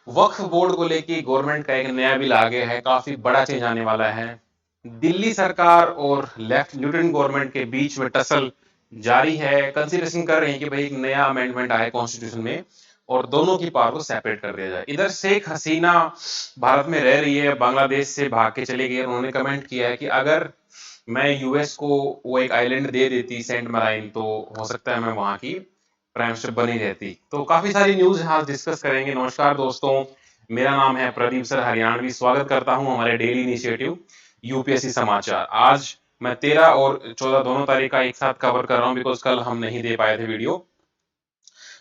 वक्फ board को लेके government का एक नया बिल आ गया है, काफी बड़ा चेंज आने वाला है। दिल्ली सरकार और लेफ्ट लिeutenant गवर्नमेंट के बीच में टसल जारी है। कंसिडरेशन कर रहे हैं कि भाई एक नया अमेंडमेंट आए कॉन्स्टिट्यूशन में और दोनों की पावर को सेपरेट कर दिया जाए। इधर शेख हसीना भारत में रह रही है, बांग्लादेश से भाग के चली गई है। उन्होंने कमेंट किया है कि अगर मैं यूएस को वो एक आइलैंड दे देती सेंट मराइन, तो हो सकता है मैं वहां की प्राइम मिनिस्टर बनी रहती। तो काफी सारी न्यूज यहाँ डिस्कस करेंगे। नमस्कार दोस्तों, मेरा नाम है प्रदीप सर हरियाणवी। स्वागत करता हूँ हमारे डेली इनिशिएटिव यूपीएससी समाचार। आज मैं 13 और 14 दोनों तारीख का एक साथ कवर कर रहा हूँ, बिकॉज कल हम नहीं दे पाए थे वीडियो।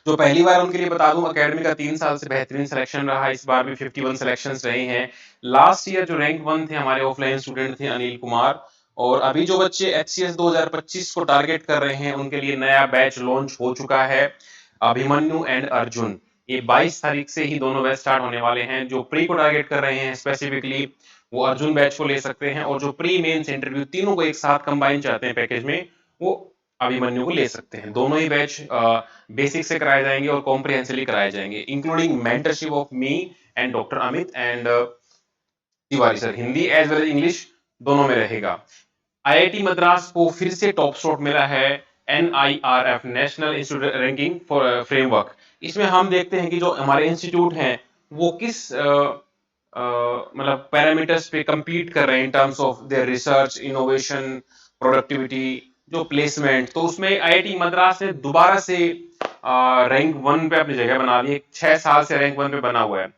जो पहली बार उनके लिए बता दूं, अकेडमी का 3 साल से बेहतरीन सिलेक्शन रहा। इस बार भी 51 सिलेक्शंस रहे हैं। लास्ट ईयर जो रैंक 1 थे हमारे ऑफलाइन स्टूडेंट थे अनिल कुमार, और अभी जो बच्चे एचसीएस 2025 को टारगेट कर रहे हैं उनके लिए नया बैच लॉन्च हो चुका है, अभिमन्यु एंड अर्जुन। ये 22 तारीख से ही दोनों बैच स्टार्ट होने वाले हैं। जो प्री को टारगेट कर रहे हैं स्पेसिफिकली, वो अर्जुन बैच को ले सकते हैं, और जो प्री मेंस इंटरव्यू तीनों को एक साथ कंबाइन चाहते हैं पैकेज में, वो अभिमन्यु को ले सकते हैं। दोनों ही बैच बेसिक से कराए जाएंगे और कॉम्प्रिहेंसिवली कराए जाएंगे, including mentorship of me and doctor Amit and Tiwari sir. Hindi as well as English दोनों में रहेगा। आईआईटी मद्रास को फिर से टॉप स्लॉट मिला है NIRF national institute ranking for framework. इसमें हम देखते हैं कि जो हमारे इंस्टीट्यूट हैं वो किस मतलब पैरामीटर्स पे compete कर रहे हैं in terms of their research, innovation, productivity, जो प्लेसमेंट। तो उसमें आईआईटी मद्रास ने दोबारा से रैंक 1 पे अपनी जगह बना ली है। 6 साल से रैंक 1 पे बना हुआ है।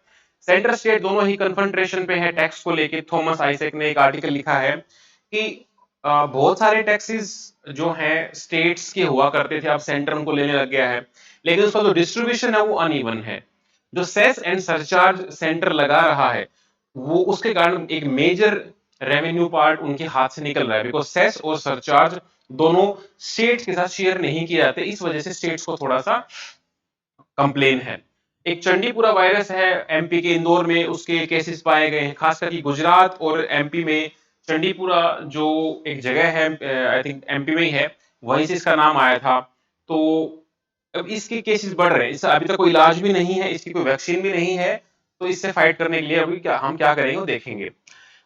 सेंटर स्टेट दोनों ही कन्फ्रंटेशन पे है टैक्स को लेके। थॉमस आइजैक ने एक आर्टिकल लिखा है कि बहुत सारे टैक्सेस जो हैं स्टेट्स के हुआ करते थे, अब सेंटर उनको लेने लग गया है, लेकिन उसका जो डिस्ट्रीब्यूशन है वो अनइवन है। जो सेस एंड सरचार्ज सेंटर लगा रहा है, वो उसके कारण एक मेजर रेवेन्यू पार्ट उनके हाथ से निकल रहा है, बिकॉज सेस और सरचार्ज दोनों स्टेट्स के साथ शेयर नहीं किए जाते। इस वजह से स्टेट्स को थोड़ा सा कंप्लेन है। एक चंडीपुरा वायरस है एमपी के इंदौर में, उसके केसेस पाए गए हैं, खास करके गुजरात और एमपी में। चंडीपुरा जो एक जगह है, आई थिंक एमपी में ही है, वहीं से इसका नाम आया था। तो अब इसके केसेस बढ़ रहे हैं। इसका अभी तक कोई इलाज भी नहीं है, इसकी कोई वैक्सीन भी नहीं है। तो इससे फाइट करने के लिए अभी क्या करेंगे वो देखेंगे।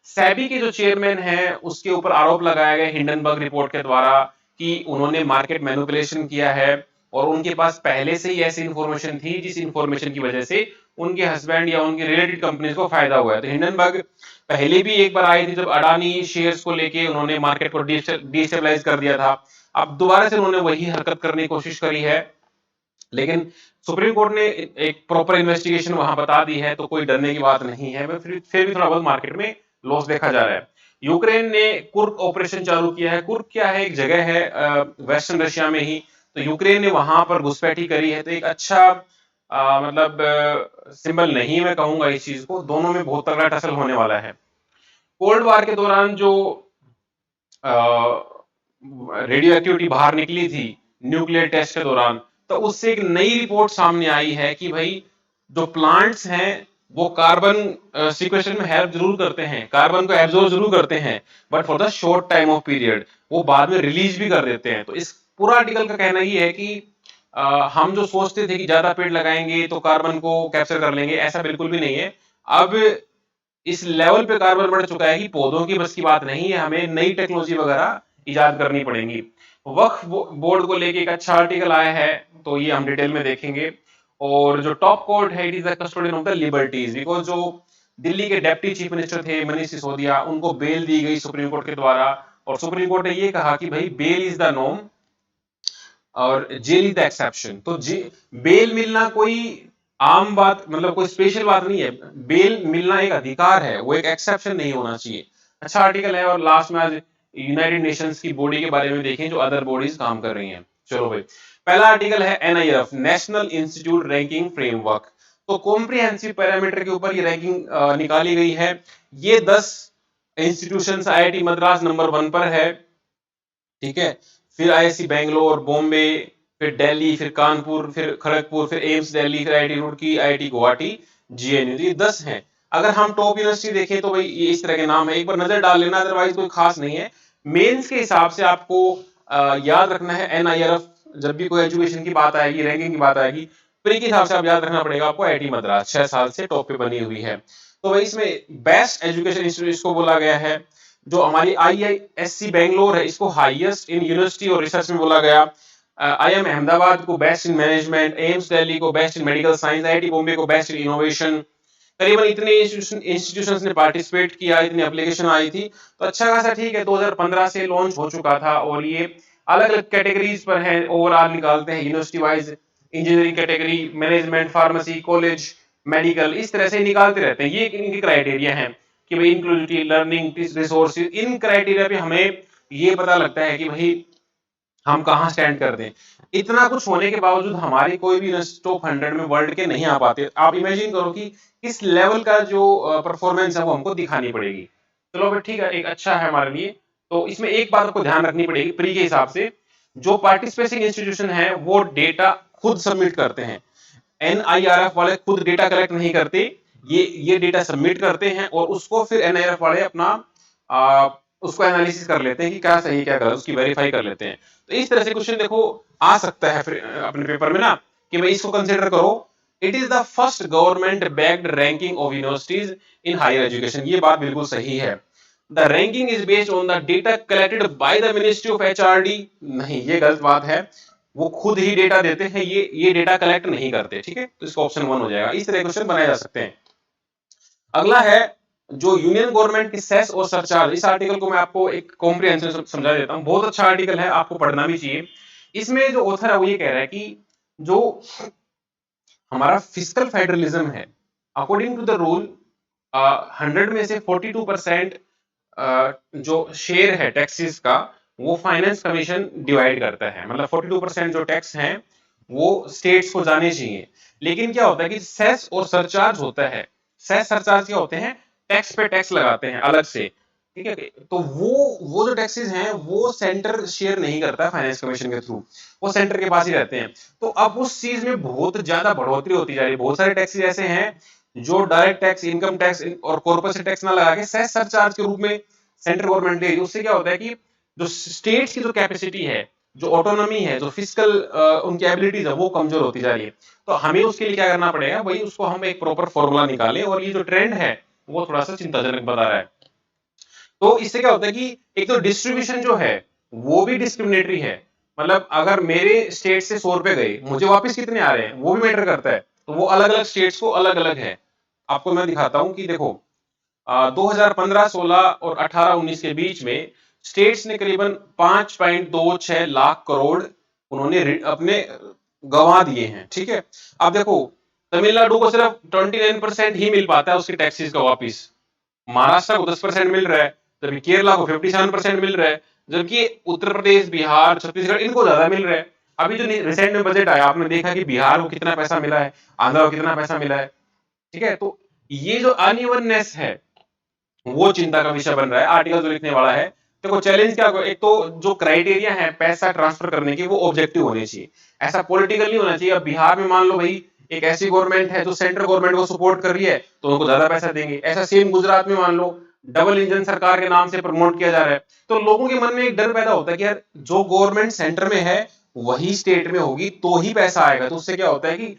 सेबी के जो चेयरमैन हैं उसके ऊपर आरोप लगाया गया हिंडनबर्ग रिपोर्ट के द्वारा कि उन्होंने मार्केट मैनिपुलेशन किया है, और उनके पास पहले से ही ऐसी इंफॉर्मेशन थी जिस इंफॉर्मेशन की वजह से उनके हस्बैंड या उनकी रिलेटेड कंपनीज को फायदा हुआ है। तो हिंडनबर्ग पहले भी एक बार आई थी जब अडानी शेयर्स को लेके उन्होंने मार्केट को डिस्टेबलाइज कर दिया था। अब दोबारा से उन्होंने वही हरकत करने की कोशिश करी है, लेकिन सुप्रीम कोर्ट ने एक प्रॉपर इन्वेस्टिगेशन वहां बता दी है, तो कोई डरने की बात नहीं है। फिर भी थोड़ा बहुत मार्केट में लॉस देखा जा रहा है। यूक्रेन ने कुर्क ऑपरेशन चालू किया है। कुर्क क्या है, एक जगह है वेस्टर्न रशिया में ही। तो यूक्रेन ने वहां पर घुसपैठी करी है। तो एक अच्छा मतलब सिंबल नहीं मैं कहूंगा इस चीज को। दोनों में बहुत तगड़ा टसल होने वाला है। कोल्ड वार के दौरान जो रेडियो एक्टिविटी बाहर निकली थी न्यूक्लियर टेस्ट के दौरान, तो उससे एक नई रिपोर्ट सामने आई है कि भाई जो प्लांट्स हैं वो कार्बन सिक्वेस्ट्रेशन में हेल्प जरूर करते हैं, कार्बन को एब्जॉर्ब जरूर करते हैं, but for the short time of period वो बाद में रिलीज भी कर देते हैं। तो इस पूरा आर्टिकल का कहना ये है कि हम जो सोचते थे कि ज्यादा पेड़ लगाएंगे तो कार्बन को कैप्चर कर लेंगे, ऐसा बिल्कुल भी नहीं है। अब इस लेवल पे कार्बन बढ़ चुका है कि पौधों की बस की बात नहीं है, हमें नई टेक्नोलॉजी वगैरह इजाद करनी पड़ेंगी। वक्फ बोर्ड को लेके एक अच्छा आर्टिकल आया है, तो ये हम डिटेल में देखेंगे। और जो टॉप कोर्ट है, it is the custodian of the liberties, because जो दिल्ली के डेप्टी चीफ मिनिस्टर थे मनीष सिसोदिया, उनको बेल दी गई सुप्रीम कोर्ट के द्वारा, और सुप्रीम कोर्ट ने ये कहा कि भाई बेल इज द नॉर्म और जेल इज द एक्सेप्शन। तो बेल मिलना कोई आम बात, मतलब कोई स्पेशल बात नहीं है। बेल मिलना एक अधिकार है, वो एक एक्सेप्शन नहीं होना चाहिए। अच्छा आर्टिकल है। और लास्ट में आज यूनाइटेड नेशंस की बॉडी के बारे में देखें जो अदर बॉडीज काम कर रही हैं। चलो भाई, पहला आर्टिकल है NIRF national institute ranking framework. तो कॉम्प्रिहेंसिव पैरामीटर के ऊपर ये रैंकिंग निकाली गई है। ये 10 इंस्टीट्यूशंस, आईआईटी मद्रास नंबर 1 पर है, ठीक है। फिर आईआईसी बेंगलोर, बॉम्बे, फिर दिल्ली, फिर कानपुर, फिर खड़गपुर, फिर एम्स दिल्ली, फिर IIT Roorkee, IIT Guwahati, GNU. ये 10 हैं। अगर हम टॉप यूनिवर्सिटी देखें तो भाई ये इस तरह के नाम है, एक बार नजर डाल लेना, अदरवाइज कोई खास नहीं है। मेंस के हिसाब से आपको याद रखना है एनआईआरएफ, जब भी कोई एजुकेशन की बात आएगी, रैंकिंग की बात आएगी, प्री के हिसाब से आप याद रखना पड़ेगा आपको, आईआईटी मद्रास 6 साल से टॉप पे बनी हुई है। तो भाई इसमें बेस्ट एजुकेशन इंस्टीट्यूट इसको बोला गया है। जो हमारी आईआईएससी बेंगलोर है, इसको हाईएस्ट इन यूनिवर्सिटी और रिसर्च में बोला गया। आईएम अहमदाबाद को best in management, AIIMS Delhi को best in medical science, IIT Bombay को बेस्ट इन इनोवेशन। करीबन इतने इंस्टीट्यूशंस ने पार्टिसिपेट किया, इतनी एप्लीकेशन आई थी, तो अच्छा खासा ठीक है। 2015 से लॉन्च हो चुका था और ये अलग अलग कैटेगरीज पर है, ओवरऑल निकालते हैं university wise, engineering category, management, pharmacy, college, medical, इस तरह से निकालते रहते हैं। ये इनके क्राइटेरिया हैं कि भाई इंक्लूसिविटी, लर्निंग, रिसोर्सेज, इन क्राइटेरिया पे हमें ये पता लगता है कि भाई हम कहाँ स्टैंड कर दें। इतना कुछ होने के बावजूद हमारी कोई भी टॉप 100 में वर्ल्ड के नहीं आ पाते। आप इमेजिन करो कि इस लेवल का जो परफॉर्मेंस है वो हमको दिखानी पड़ेगी। चलो भाई ठीक है, एक अच्छा है हमारे लिए। तो इसमें एक बात आपको ध्यान रखनी पड़ेगी, प्री के हिसाब से जो पार्टिसिपेटिंग इंस्टीट्यूशन है वो डेटा खुद सबमिट करते हैं। एनआईआरएफ वाले खुद डेटा कलेक्ट नहीं करते, ये डेटा सबमिट करते हैं और उसको फिर एनआईआरएफ वाले अपना उसको एनालिसिस कर लेते हैं कि क्या सही क्या गलत, उसकी वेरीफाई कर लेते हैं। तो इस तरह से क्वेश्चन देखो आ सकता है फिर अपने पेपर में ना, कि भाई इसको कंसीडर करो, it is the first government backed ranking of universities in higher education. ये बात बिल्कुल सही है। The ranking is based on the data collected by the ministry of HRD. नहीं, ये गलत बात है। वो खुद ही डेटा देते हैं, ये डेटा कलेक्ट नहीं करते। ठीक है, तो इसका ऑप्शन 1 हो जाएगा। इस तरह क्वेश्चन बनाए जा सकते हैं। अगला है जो यूनियन गवर्नमेंट की सेस और सरचार्ज। इस आर्टिकल को मैं आपको एक कॉम्प्रिहेंसिव समझा देता हूं, बहुत अच्छा आर्टिकल है, आपको पढ़ना भी चाहिए। इसमें जो ऑथर है वो ये कह रहा है कि जो हमारा फिस्कल फेडरलिज्म है, अकॉर्डिंग टू द रूल 100 में से 42% जो शेयर है टैक्सेस का वो फाइनेंस कमीशन डिवाइड करता है। मतलब 42% जो टैक्स हैं वो स्टेट्स को जाने चाहिए। लेकिन क्या होता है कि सेस और सरचार्ज होता है। सेस सरचार्ज क्या होते हैं, टैक्स पे टैक्स लगाते हैं अलग से। ठीक है, तो वो जो टैक्सेस हैं वो सेंटर शेयर नहीं करता फाइनेंस कमीशन के थ्रू, वो सेंटर के पास ही रहते हैं। तो अब उस चीज में बहुत ज्यादा बढ़ोतरी होती जा रही है। बहुत सारे टैक्सेस ऐसे हैं जो डायरेक्ट टैक्स, इनकम टैक्स और कॉर्पोरेट टैक्स ना लगा के सेस सरचार्ज के रूप में सेंट्रल गवर्नमेंट ले रही है। उससे क्या होता है कि जो स्टेट्स की जो कैपेसिटी है, जो ऑटोनॉमी है, जो फिजिकल उनकी एबिलिटीज है वो कमजोर होती जा रही है। तो हमें उसके लिए क्या करना पड़ेगा भाई, उसको हम एक प्रॉपर फॉर्मूला निकालें। और ये जो ट्रेंड है वो थोड़ा सा चिंताजनक बता रहा है। तो इससे क्या होता है कि एक तो डिस्ट्रीब्यूशन जो है वो भी डिस्क्रिमिनेटरी है। मतलब अगर मेरे स्टेट से 100 रुपए गए, मुझे वापस कितने आ रहे हैं वो भी मैटर करता है। तो वो अलग अलग स्टेट्स को अलग अलग है। आपको मैं दिखाता हूं कि देखो 2015-16 और 18-19 के बीच में स्टेट्स ने करीबन 5.26 लाख करोड़ उन्होंने अपने गंवा दिए हैं। ठीक है, अब देखो तमिलनाडु को सिर्फ 29% ही मिल पाता है उसके टैक्सेस का वापिस, महाराष्ट्र को 10% मिल रहा है, जबकि केरला को 57% मिल रहा है, जबकि उत्तर प्रदेश, बिहार, छत्तीसगढ़ इनको ज्यादा मिल रहा है। अभी जो रिसेंट में बजट आया आपने देखा कि बिहार को कितना पैसा मिला है, आंध्र को कितना पैसा मिला है। ठीक है, तो ये जो अनइवननेस है वो चिंता का विषय बन रहा है। आर्टिकल जो लिखने वाला है, देखो चैलेंज क्या, एक तो जो क्राइटेरिया है पैसा ट्रांसफर करने के वो ऑब्जेक्टिव होने चाहिए, ऐसा पॉलिटिकल नहीं होना चाहिए। अब बिहार में मान लो भाई एक ऐसी गवर्नमेंट है जो सेंट्रल गवर्नमेंट को सपोर्ट कर रही है तो उनको ज्यादा पैसा देंगे। ऐसा सेम गुजरात में मान लो डबल इंजन सरकार के नाम से प्रमोट किया जा रहा है, तो लोगों के मन में एक डर पैदा होता है कि यार जो गवर्नमेंट सेंटर में है वही स्टेट में होगी तो ही पैसा आएगा। तो उससे क्या होता है कि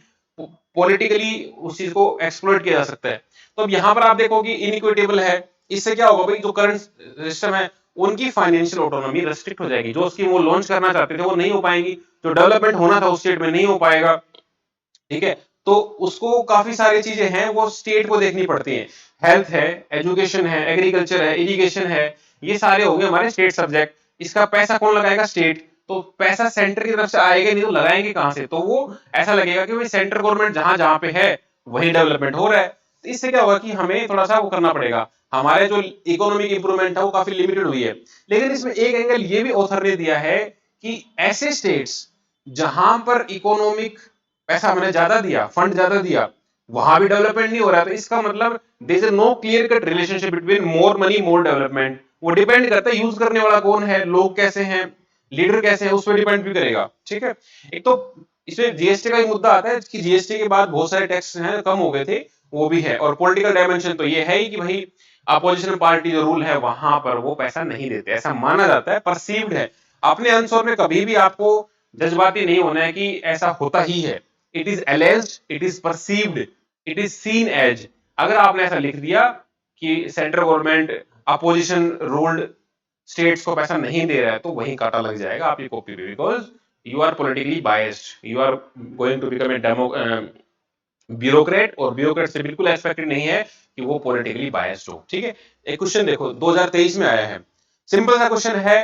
पॉलिटिकली उस चीज को एक्सप्लॉइट किया जा सकता है। तो अब यहां पर आप देखो कि इनइक्विटेबल है, इससे क्या होगा भाई, जो करंट सिस्टम है उनकी फाइनेंशियल ऑटोनॉमी रेस्ट्रिक्ट हो जाएगी। जो स्कीम वो लॉन्च करना चाहते थे वो नहीं हो पाएंगी, जो डेवलपमेंट होना था उस स्टेट में नहीं हो पाएगा। ठीक है, तो उसको काफी सारी चीजें हैं वो स्टेट को देखनी पड़ती हैं। हेल्थ है, एजुकेशन है, एग्रीकल्चर है, इरिगेशन है, ये सारे हो गए हमारे स्टेट सब्जेक्ट। इसका पैसा कौन लगाएगा, स्टेट। तो पैसा सेंटर की तरफ से आएगा नहीं तो लगाएंगे कहां से। तो वो ऐसा लगेगा कि भाई सेंट्रल गवर्नमेंट जहां जहां पे है वही डेवलपमेंट हो रहा है। तो इससे क्या होगा कि हमें थोड़ा सा वो करना पड़ेगा, हमारे जो इकोनॉमिक इंप्रूवमेंट है वो काफी लिमिटेड हुई है। लेकिन इसमें एक एंगल ये भी ऑथर ने दिया है कि ऐसे स्टेट्स जहां पर इकोनॉमिक पैसा मैंने ज्यादा दिया, फंड ज्यादा दिया, वहां भी डेवलपमेंट नहीं हो रहा है। तो इसका मतलब there is no clear cut relationship between more money more development. वो डिपेंड करता है यूज करने वाला कौन है, लोग कैसे हैं, लीडर कैसे हैं, उस पर डिपेंड भी करेगा। ठीक है, एक तो इसमें जीएसटी का ही मुद्दा आता है कि जीएसटी के बाद बहुत सारे टैक्स हैं कम हो गए थे, वो भी है। और पॉलिटिकल डायमेंशन तो ये है ही कि भाई अपोजिशन पार्टी जो रूल है वहां पर वो पैसा नहीं देते, ऐसा माना जाता है, परसीव्ड है। अपने आंसर में कभी भी आपको जज्बाती नहीं होना है कि ऐसा होता ही है। It is alleged, it is perceived, it is seen as. अगर आपने ऐसा लिख दिया कि central government opposition ruled states को पैसा नहीं दे रहा है, तो वहीं काटा लग जाएगा आपकी कॉपी पे, because you are politically biased, you are going to become a demo bureaucrat, और ब्यूरोक्रेट से बिल्कुल एक्सपेक्टेड नहीं है कि वो पॉलिटिकली बायस्ड हो। ठीक है, एक क्वेश्चन देखो 2023 में आया है, सिंपल सा क्वेश्चन है।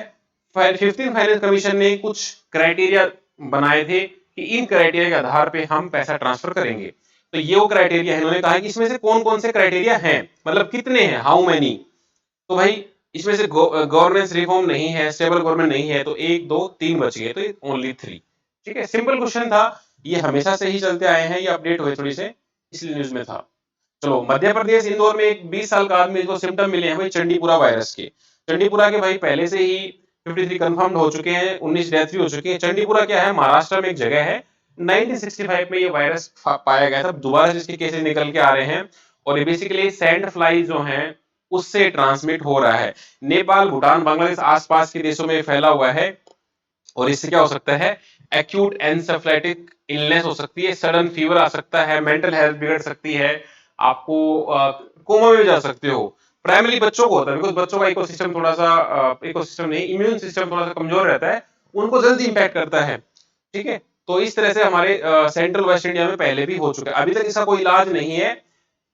15 फाइनेंस कमीशन ने कुछ क्राइटेरिया बनाए थे कि इन क्राइटेरिया के आधार पे हम पैसा ट्रांसफर करेंगे। तो ये वो क्राइटेरिया है, इन्होंने कहा है कि इसमें से कौन कौन से क्राइटेरिया हैं, मतलब कितने हैं, हाउ मेनी। तो भाई इसमें से गवर्नेंस रिफॉर्म नहीं है, स्टेबल गवर्नमेंट नहीं है, तो 1 2 3 बच गए, तो ओनली 3। ठीक है, सिंपल क्वेश्चन था, ये हमेशा से ही चलते आए हैं, ये अपडेट हुए थोड़ी से इसलिए न्यूज में था। चलो, मध्य प्रदेश इंदौर में एक 20 साल का आदमी को सिम्टम मिले हैं भाई चंडीपुरा वायरस के। चंडीपुरा के भाई पहले से ही 53 कंफर्म्ड हो चुके हैं, 19 डेथ भी हो चुकी है। चंडीपुरा क्या है, महाराष्ट्र में एक जगह है, 1965 में ये वायरस पाया गया था, दोबारा से इसके केसेस निकल के आ रहे हैं, और ये बेसिकली सैंड फ्लाई जो हैं उससे ट्रांसमिट हो रहा है। नेपाल, भूटान, बांग्लादेश आसपास के देशों में फैला हुआ है, और इससे क्या हो सकता है, एक्यूट एन्सेफेलाइटिक इलनेस हो सकती है, सडन फीवर आ सकता है, मेंटल हेल्थ बिगड़ सकती है, आपको कोमा में जा सकते हो। प्राइमरी बच्चों को होता है, बिकॉज बच्चों का इकोसिस्टम थोड़ा सा इकोसिस्टम नहीं, इम्यून सिस्टम थोड़ा सा कमजोर रहता है, उनको जल्दी इंपैक्ट करता है। ठीक है, तो इस तरह से हमारे सेंट्रल वेस्ट इंडिया में पहले भी हो चुका है, अभी तक इसका कोई इलाज नहीं है।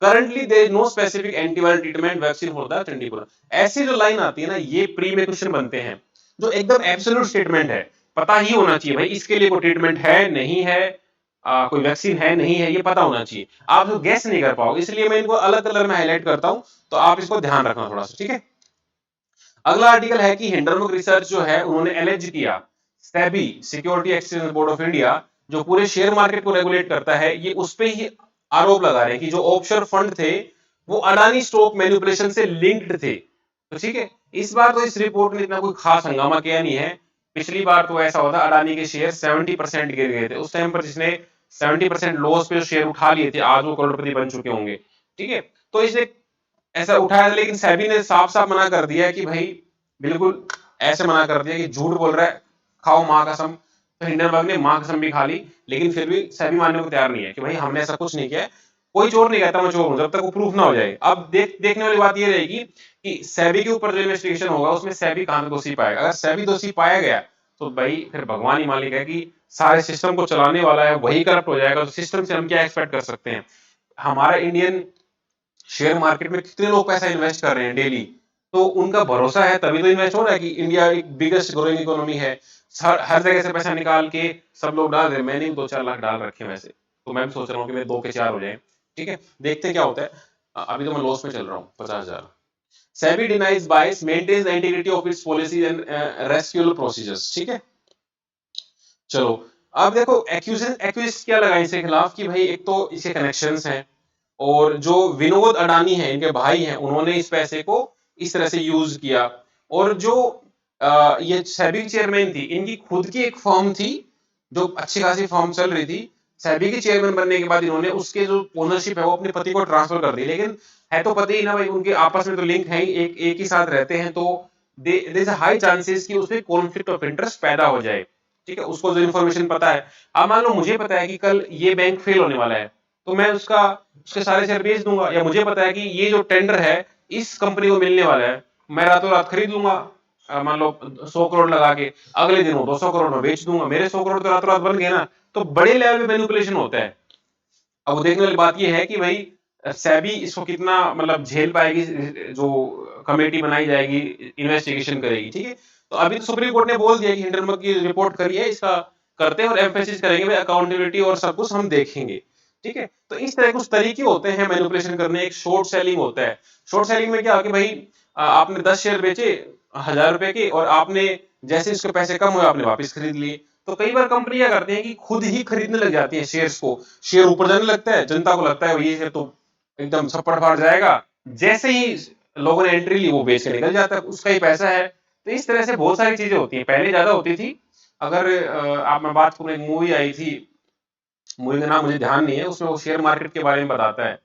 Currently there is no specific antiviral treatment vaccine for the Chandipura. ऐसी जो लाइन आती है ना, ये प्री में क्वेश्चन बनते हैं जो एकदम एब्सोल्यूट स्टेटमेंट है, पता ही होना चाहिए भाई इसके लिए कोई ट्रीटमेंट है नहीं है, कोई वैक्सीन है नहीं है, ये पता होना चाहिए। आप जो गैस नहीं कर पाओ, इसलिए मैं इनको अलग कलर में हाईलाइट करता हूं, तो आप इसको ध्यान रखना थोड़ा सा। ठीक है, अगला आर्टिकल है कि हिंडनबर्ग रिसर्च जो है उन्होंने एलेज किया SEBI, security exchange board of India, जो पूरे शेयर मार्केट को रेगुलेट करता है, ये उस पे ही आरोप लगा रहे हैं कि जो ऑफशोर फंड थे वो अडानी स्टॉक मैनिपुलेशन से लिंक्ड थे। तो ठीक है, इस बार तो इस रिपोर्ट ने इतना कोई खास हंगामा किया नहीं है। पिछली बार तो ऐसा होता, अडानी के शेयर 70% गिर गए थे, उस टाइम पर जिसने 70% लॉस पे शेयर उठा लिए थे, आज वो करोड़पति बन चुके होंगे। ठीक है, तो इसने ऐसा उठाया था, लेकिन सेबी ने साफ साफ मना कर दिया है कि भाई बिल्कुल ऐसे मना कर दिया कि झूठ बोल रहा है, खाओ मां कसम। तो हिंडनबर्ग ने मां कसम भी खा ली, लेकिन फिर भी सेबी मानने को तैयार नहीं है कि भाई हमने ऐसा कुछ नहीं किया है। कोई चोर नहीं कहता मैं चोर हूं, जब तक वो प्रूफ ना हो जाए। अब देखने वाली बात ये रहेगी कि सेबी के ऊपर जो इन्वेस्टिगेशन होगा उसमें सेबी कहां तक दोषी पाएगा। अगर सेबी दोषी पाया गया तो भाई फिर भगवान ही मालिक है कि सारे सिस्टम को चलाने वाला है वही करप्ट हो जाएगा, तो सिस्टम से हम क्या एक्सपेक्ट कर सकते हैं। हमारा इंडियन शेयर मार्केट में कितने लोग पैसा इन्वेस्ट कर रहे हैं डेली, तो उनका भरोसा है तभी तो इन्वेस्ट हो रहा है कि इंडिया एक बिगेस्ट ग्रोइंग इकोनॉमी है। हर जगह से पैसा निकाल के सब लोग डाल रहे हैं, मैंने भी 2-4 लाख डाल रखे हैं वैसे, तो मैं भी सोच रहा हूँ कि मेरे 2 के 4 हो जाए। ठीक है, देखते हैं क्या होता है। अभी तो मैं लॉस में चल रहा हूँ 50,000। SEBI denies bias, maintains the integrity of its policies and recusal procedures. ठीक है, चलो अब देखो एक्यूज क्या लगा इसके खिलाफ कि भाई एक तो इसके कनेक्शंस हैं, और जो विनोद अडानी है इनके भाई हैं, उन्होंने इस पैसे को इस तरह से यूज किया। और जो ये सेबी चेयरमैन थी, इनकी खुद की एक फर्म थी जो अच्छी खासी फर्म चल रही थी। सेबी के चेयरमैन बनने के बाद इन्होंने उसके जो ओनरशिप है वो अपने पति को ट्रांसफर कर दी, लेकिन है तो पति ही ना भाई, उनके आपस में तो लिंक है ही, एक ही साथ रहते हैं, तो देयर इज हाई चांसेस कि उसमें कॉन्फ्लिक्ट ऑफ इंटरेस्ट पैदा हो जाए। ठीक है, उसको जो इन्फॉर्मेशन पता है, अब मान लो मुझे पता है कि कल ये बैंक फेल होने वाला है, तो मैं उसके सारे शेयर बेच दूंगा, या मुझे पता है कि ये जो टेंडर है इस कंपनी को मिलने वाला है, मैं रातों रात खरीद लूंगा, मान लो 100 करोड़ लगा के, अगले दिन वो 200 करोड़ में बेच दूंगा, मेरे 100 करोड़ तो रातों रात बन गए ना। तो बड़े लेवल पे मैनिपुलेशन होता है। अब वो देखने वाली बात ये है कि भाई सेबी इसको कितना मतलब झेल पाएगी, जो कमेटी बनाई जाएगी इन्वेस्टिगेशन करेगी। ठीक है, तो अभी तो सुप्रीम कोर्ट ने बोल दिया कि हिंडनबर्ग की रिपोर्ट करी है, इसका करते हैं और एम्फेसिस करेंगे भाई, अकाउंटेबिलिटी और सब कुछ हम देखेंगे। ठीक है, तो इस तरह कुछ तरीके होते हैं मैनिपुलेशन करने। एक शॉर्ट सेलिंग होता है, शॉर्ट सेलिंग में क्या हो कि भाई आपने 10 शेयर बेचे 1,000 रुपए के, और आपने जैसे इसके पैसे कम हुए आपने वापस खरीद लिए। तो कई बार कंपनी क्या करती है कि खुद ही खरीदने लग जाती है शेयर्स को, शेयर ऊपर जाने लगता है, जनता को लगता है ये शेयर तो एकदम छप्पड़ फाड़ जाएगा, जैसे ही लोगों ने एंट्री ली वो बेच के निकल जाता है, उसका ही पैसा है। तो इस तरह से बहुत सारी चीजें होती हैं, पहले ज्यादा होती थी। अगर आप मैं बात करूं, एक मूवी आई थी, मूवी का नाम मुझे ध्यान नहीं है, उसमें वो शेयर मार्केट के बारे में बताता है,